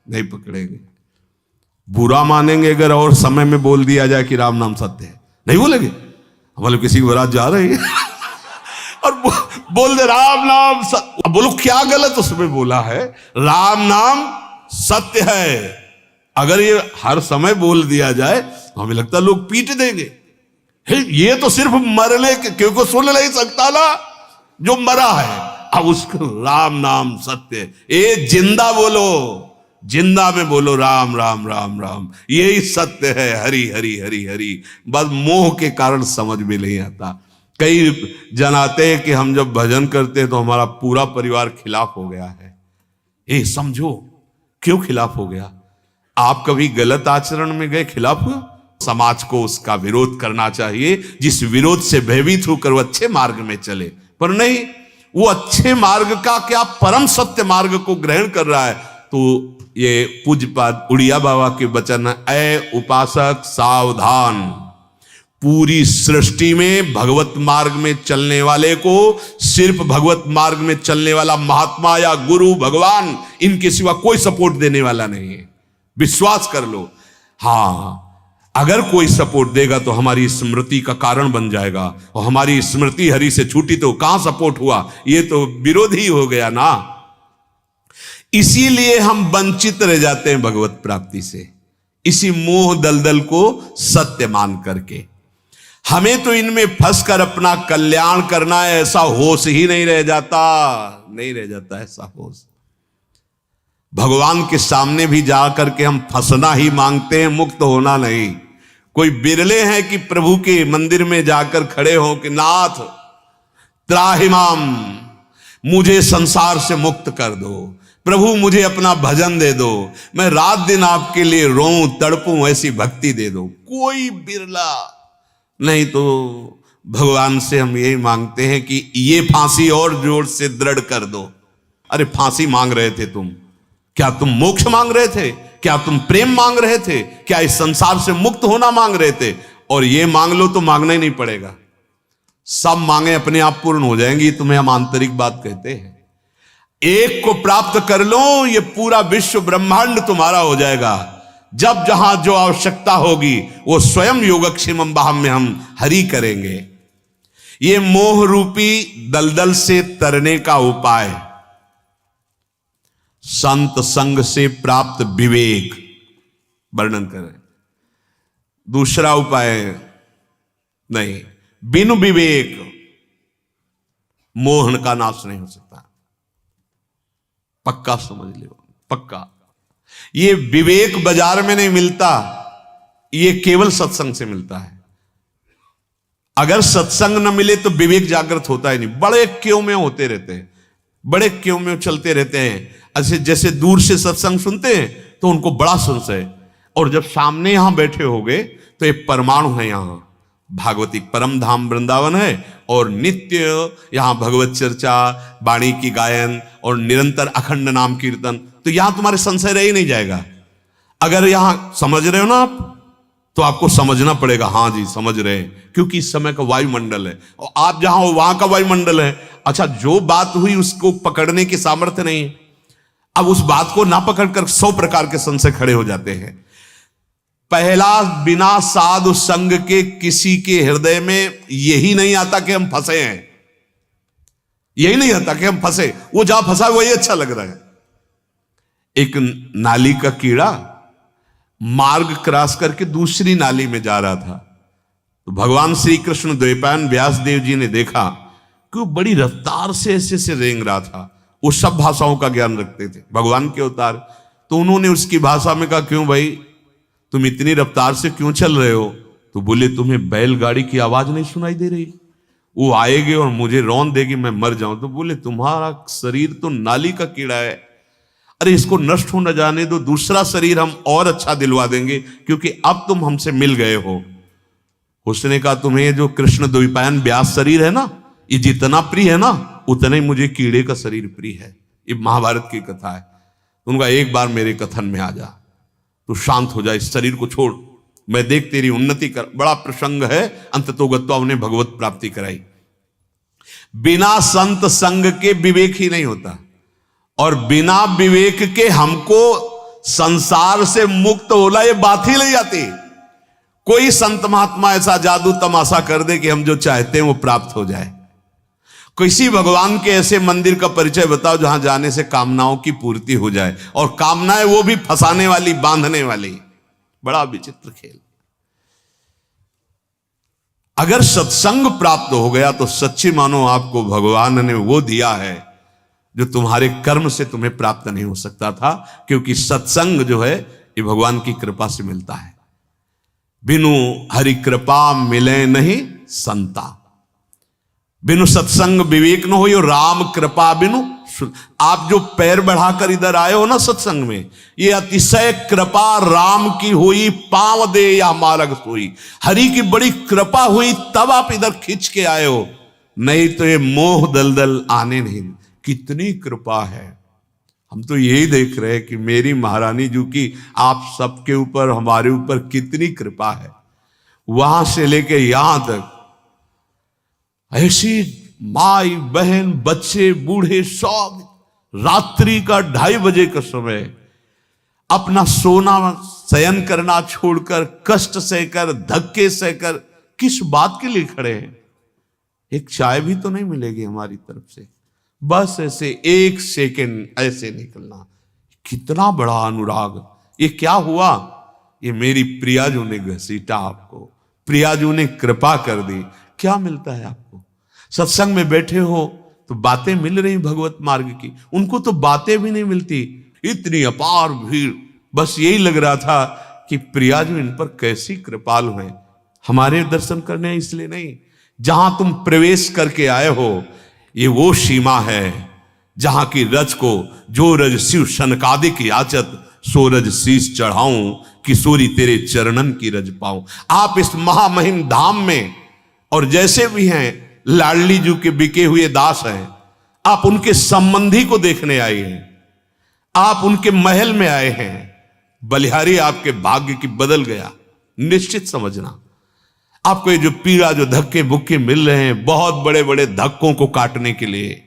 नहीं पकड़ेंगे, बुरा मानेंगे अगर और समय में बोल दिया जाए कि राम नाम सत्य है। नहीं बोलेंगे। हमारे किसी की बारात जा रही है और बोल दे राम नाम सत्य। बोलो क्या गलत उसमें बोला है? राम नाम सत्य है। अगर ये हर समय बोल दिया जाए तो हमें लगता है लोग पीट देंगे। ये तो सिर्फ मरने के क्योंकि सुन नहीं सकता ना जो मरा है। अब उसको राम नाम सत्य, ये जिंदा बोलो, जिंदा में बोलो राम राम राम राम, यही सत्य है। हरि हरि हरि हरि। बस मोह के कारण समझ में नहीं आता। कई जन आते हैं कि हम जब भजन करते हैं तो हमारा पूरा परिवार खिलाफ हो गया है। ये समझो क्यों खिलाफ हो गया? आप कभी गलत आचरण में गए, खिलाफ हुआ? समाज को उसका विरोध करना चाहिए, जिस विरोध से भयभीत होकर वो अच्छे मार्ग में चले। पर नहीं, वो अच्छे मार्ग का क्या परम सत्य मार्ग को ग्रहण कर रहा है। तो ये पूज्यपाद उड़िया बाबा के वचन है, ऐ उपासक सावधान, पूरी सृष्टि में भगवत मार्ग में चलने वाले को सिर्फ भगवत मार्ग में चलने वाला महात्मा या गुरु भगवान, इनके सिवा कोई सपोर्ट देने वाला नहीं है। विश्वास कर लो। हाँ, अगर कोई सपोर्ट देगा तो हमारी स्मृति का कारण बन जाएगा, और हमारी स्मृति हरि से छूटी तो कहां सपोर्ट हुआ? ये तो विरोधी हो गया ना। इसीलिए हम वंचित रह जाते हैं भगवत प्राप्ति से, इसी मोह दलदल को सत्य मान करके। हमें तो इनमें फंस कर अपना कल्याण करना है, ऐसा होश ही नहीं रह जाता, नहीं रह जाता ऐसा होश। भगवान के सामने भी जाकर के हम फंसना ही मांगते हैं, मुक्त होना नहीं। कोई बिरले हैं कि प्रभु के मंदिर में जाकर खड़े हो कि नाथ त्राहिमाम, मुझे संसार से मुक्त कर दो, प्रभु मुझे अपना भजन दे दो, मैं रात दिन आपके लिए रोऊं तड़पूं, ऐसी भक्ति दे दो। कोई बिरला नहीं। तो भगवान से हम यही मांगते हैं कि ये फांसी और जोर से दृढ़ कर दो। अरे फांसी मांग रहे थे तुम, क्या तुम मोक्ष मांग रहे थे? क्या तुम प्रेम मांग रहे थे? क्या इस संसार से मुक्त होना मांग रहे थे? और ये मांग लो तो मांगना ही नहीं पड़ेगा, सब मांगे अपने आप पूर्ण हो जाएंगी। तुम्हें हम आंतरिक बात कहते हैं। एक को प्राप्त कर लो, ये पूरा विश्व ब्रह्मांड तुम्हारा हो जाएगा। जब जहां जो आवश्यकता होगी वो स्वयं योगक्षेमम बाहम में हम हरि करेंगे। ये मोह रूपी दलदल से तरने का उपाय संत संग से प्राप्त विवेक वर्णन करें। दूसरा उपाय नहीं, बिनु विवेक मोहन का नाश नहीं हो सकता। पक्का समझ लो, पक्का। ये विवेक बाजार में नहीं मिलता, ये केवल सत्संग से मिलता है। अगर सत्संग न मिले तो विवेक जागृत होता ही नहीं। बड़े क्यों में होते रहते हैं, बड़े क्यों में चलते रहते हैं। ऐसे जैसे दूर से सत्संग सुनते हैं तो उनको बड़ा संशय, और जब सामने यहां बैठे हो गए तो ये परमाणु है। यहां भागवती परम धाम वृंदावन है, और नित्य यहां भगवत चर्चा, वाणी की गायन और निरंतर अखंड नाम कीर्तन। तो यहां तुम्हारे संशय रह ही नहीं जाएगा। अगर यहां समझ रहे हो ना आप, तो आपको समझना पड़ेगा, हाँ जी समझ रहे हैं, क्योंकि इस समय का वायुमंडल है और आप जहां हो वहां का वायुमंडल है। अच्छा, जो बात हुई उसको पकड़ने की सामर्थ्य नहीं है। अब उस बात को ना पकड़कर 100 प्रकार के संशय खड़े हो जाते हैं। पहला, बिना साधु संग के किसी के हृदय में यही नहीं आता कि हम फंसे हैं, यही नहीं आता कि हम फंसे। वो जहां फंसा है वही अच्छा लग रहा है। एक नाली का कीड़ा मार्ग क्रॉस करके दूसरी नाली में जा रहा था, तो भगवान श्री कृष्ण द्वैपायन व्यास देव जी ने देखा कि वो बड़ी रफ्तार से ऐसे से रेंग रहा था। वो सब भाषाओं का ज्ञान रखते थे, भगवान के अवतार। तो उन्होंने उसकी भाषा में कहा, क्यों भाई तुम इतनी रफ्तार से क्यों चल रहे हो? तो बोले, तुम्हें बैलगाड़ी की आवाज नहीं सुनाई दे रही? वो आएगी और मुझे रौन देगी, मैं मर जाऊं। तो बोले, तुम्हारा शरीर तो नाली का कीड़ा है, अरे इसको नष्ट हो न जाने दो, दूसरा शरीर हम और अच्छा दिलवा देंगे, क्योंकि अब तुम हमसे मिल गए हो। उसने कहा, तुम्हें जो कृष्ण द्वैपायन व्यास शरीर है ना, ये जितना प्रिय है ना, उतना ही मुझे कीड़े का शरीर प्रिय है। ये महाभारत की कथा है। उनका एक बार मेरे कथन में आ जा, तो शांत हो जाए, इस शरीर को छोड़, मैं देख तेरी उन्नति कर। बड़ा प्रसंग है, अंततोगत्वा उन्हें भगवत प्राप्ति कराई। बिना संत संग के विवेक ही नहीं होता, और बिना विवेक के हमको संसार से मुक्त होना ये बात ही नहीं आती। कोई संत महात्मा ऐसा जादू तमाशा कर दे कि हम जो चाहते हैं वो प्राप्त हो जाए। किसी भगवान के ऐसे मंदिर का परिचय बताओ जहां जाने से कामनाओं की पूर्ति हो जाए, और कामनाएं वो भी फंसाने वाली, बांधने वाली। बड़ा विचित्र खेल। अगर सत्संग प्राप्त हो गया तो सच्ची मानो आपको भगवान ने वो दिया है जो तुम्हारे कर्म से तुम्हें प्राप्त नहीं हो सकता था, क्योंकि सत्संग जो है ये भगवान की कृपा से मिलता है। बिनु हरि कृपा मिले नहीं संता, बिनु सत्संग विवेक न हो, यो राम कृपा बिनु। आप जो पैर बढ़ाकर इधर आए हो ना सत्संग में, ये अतिशय कृपा राम की हुई, पांव दे या मार्ग सोई। हरि की बड़ी कृपा हुई तब आप इधर खींच के आए हो, नहीं तो ये मोह दलदल आने नहीं। कितनी कृपा है। हम तो यही देख रहे हैं कि मेरी महारानी जी की आप सबके ऊपर, हमारे ऊपर कितनी कृपा है। वहां से लेके यहां तक ऐसी माई बहन बच्चे बूढ़े सब, रात्रि का 2:30 बजे का समय अपना सोना शयन करना छोड़कर, कष्ट सहकर, धक्के सहकर, किस बात के लिए खड़े हैं? एक चाय भी तो नहीं मिलेगी हमारी तरफ से, बस ऐसे 1 सेकंड ऐसे निकलना। कितना बड़ा अनुराग। ये क्या हुआ? ये मेरी प्रियाजू ने घसीटा आपको, प्रियाजू ने कृपा कर दी। क्या मिलता है आपको? सत्संग में बैठे हो तो बातें मिल रही भगवत मार्ग की, उनको तो बातें भी नहीं मिलती। इतनी अपार भीड़, बस यही लग रहा था कि प्रियाजू इन पर कैसी कृपालु है। हमारे दर्शन करने इसलिए नहीं, जहां तुम प्रवेश करके आए हो ये वो सीमा है जहां की रज को जो रज शिव शनकादिक याचत, सो रज शीश चढ़ाऊं, किशोरी तेरे चरणन की रज पाऊं। आप इस महामहिम धाम में, और जैसे भी हैं लाडली जी के बिके हुए दास हैं, आप उनके संबंधी को देखने आए हैं, आप उनके महल में आए हैं। बलिहारी आपके भाग्य की बदल गया, निश्चित समझना। आपको ये जो पीड़ा, जो धक्के बुक्के मिल रहे हैं, बहुत बड़े बड़े धक्कों को काटने के लिए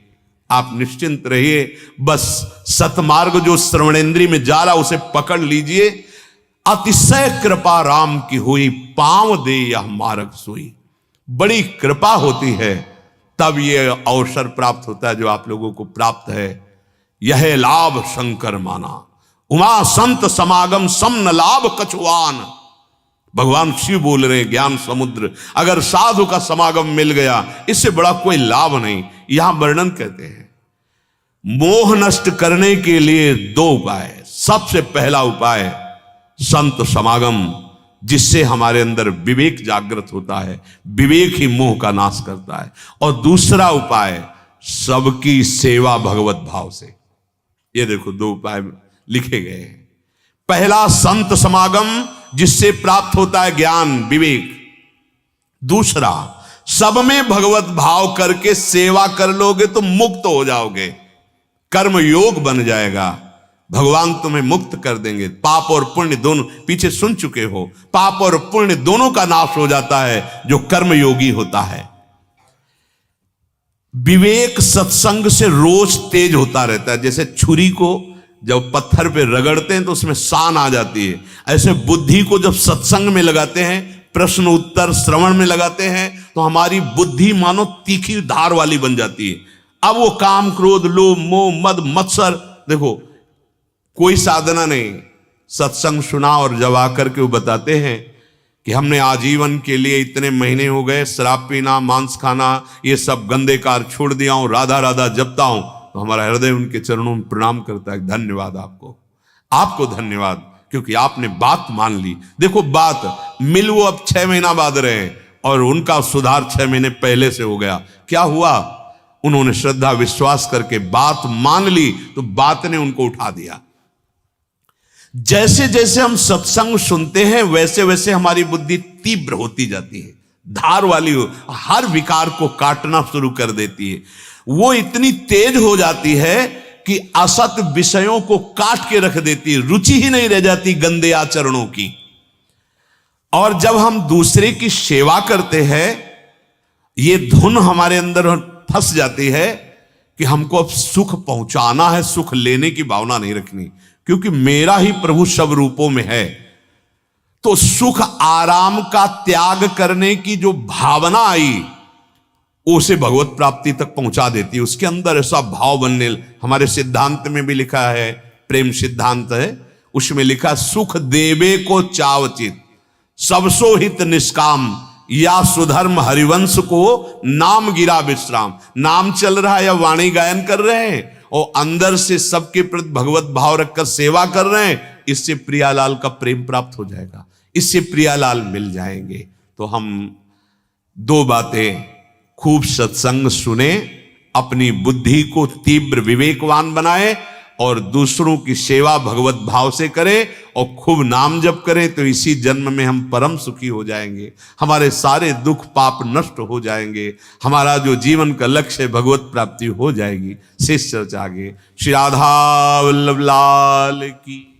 आप निश्चिंत रहिए। बस सतमार्ग जो श्रवणेन्द्रीय में जा रहा उसे पकड़ लीजिए। अतिशय कृपा राम की हुई, पांव दे यह मार्ग सोई। बड़ी कृपा होती है तब ये अवसर प्राप्त होता है जो आप लोगों को प्राप्त है। यह लाभ शंकर माना, उमा संत समागम सम न लाभ कछुआन। भगवान शिव बोल रहे हैं, ज्ञान समुद्र, अगर साधु का समागम मिल गया इससे बड़ा कोई लाभ नहीं। यहां वर्णन कहते हैं मोह नष्ट करने के लिए 2 उपाय। सबसे पहला उपाय संत समागम, जिससे हमारे अंदर विवेक जागृत होता है, विवेक ही मोह का नाश करता है। और दूसरा उपाय सबकी सेवा भगवत भाव से। ये देखो 2 उपाय लिखे गए हैं। पहला संत समागम, जिससे प्राप्त होता है ज्ञान विवेक। दूसरा सब में भगवत भाव करके सेवा कर लोगे तो मुक्त हो जाओगे, कर्म योग बन जाएगा, भगवान तुम्हें मुक्त कर देंगे। पाप और पुण्य दोनों, पीछे सुन चुके हो, पाप और पुण्य दोनों का नाश हो जाता है जो कर्म योगी होता है। विवेक सत्संग से रोज तेज होता रहता है। जैसे छुरी को जब पत्थर पे रगड़ते हैं तो उसमें सान आ जाती है, ऐसे बुद्धि को जब सत्संग में लगाते हैं, प्रश्न उत्तर श्रवण में लगाते हैं, तो हमारी बुद्धि मानो तीखी धार वाली बन जाती है। अब वो काम क्रोध लोभ मोह मद मत्सर, देखो कोई साधना नहीं, सत्संग सुना और जब आकर के वो बताते हैं कि हमने आजीवन के लिए इतने महीने हो गए शराब पीना, मांस खाना, ये सब गंदे कार छोड़ दिया हूं, राधा राधा जपता हूं, तो हमारा हृदय उनके चरणों में प्रणाम करता है। धन्यवाद आपको, आपको धन्यवाद, क्योंकि आपने बात मान ली। देखो बात मिल वो अब 6 महीना बाद रहे और उनका सुधार 6 महीने पहले से हो गया। क्या हुआ? उन्होंने श्रद्धा विश्वास करके बात मान ली तो बात ने उनको उठा दिया। जैसे जैसे हम सत्संग सुनते हैं वैसे वैसे हमारी बुद्धि तीव्र होती जाती है, धार वाली हो, हर विकार को काटना शुरू कर देती है। वो इतनी तेज हो जाती है कि असत विषयों को काट के रख देती है, रुचि ही नहीं रह जाती गंदे आचरणों की। और जब हम दूसरे की सेवा करते हैं, ये धुन हमारे अंदर फंस जाती है कि हमको अब सुख पहुंचाना है, सुख लेने की भावना नहीं रखनी, क्योंकि मेरा ही प्रभु सब रूपों में है। तो सुख आराम का त्याग करने की जो भावना आई, उसे भगवत प्राप्ति तक पहुंचा देती है। उसके अंदर ऐसा भाव बनने, हमारे सिद्धांत में भी लिखा है, प्रेम सिद्धांत है, उसमें लिखा सुख देवे को चावचित सबसो हित निष्काम या सुधर्म हरिवंश को नाम गिरा विश्राम। नाम चल रहा है या वाणी गायन कर रहे हैं और अंदर से सबके प्रति भगवत भाव रखकर सेवा कर रहे हैं, इससे प्रियालाल का प्रेम प्राप्त हो जाएगा, इससे प्रियालाल मिल जाएंगे। तो हम दो बातें, खूब सत्संग सुने, अपनी बुद्धि को तीव्र विवेकवान बनाए और दूसरों की सेवा भगवत भाव से करें और खूब नाम जप करें, तो इसी जन्म में हम परम सुखी हो जाएंगे, हमारे सारे दुख पाप नष्ट हो जाएंगे, हमारा जो जीवन का लक्ष्य है भगवत प्राप्ति हो जाएगी। शेष चर्चा आगे। श्री राधा वल्लभ लाल की।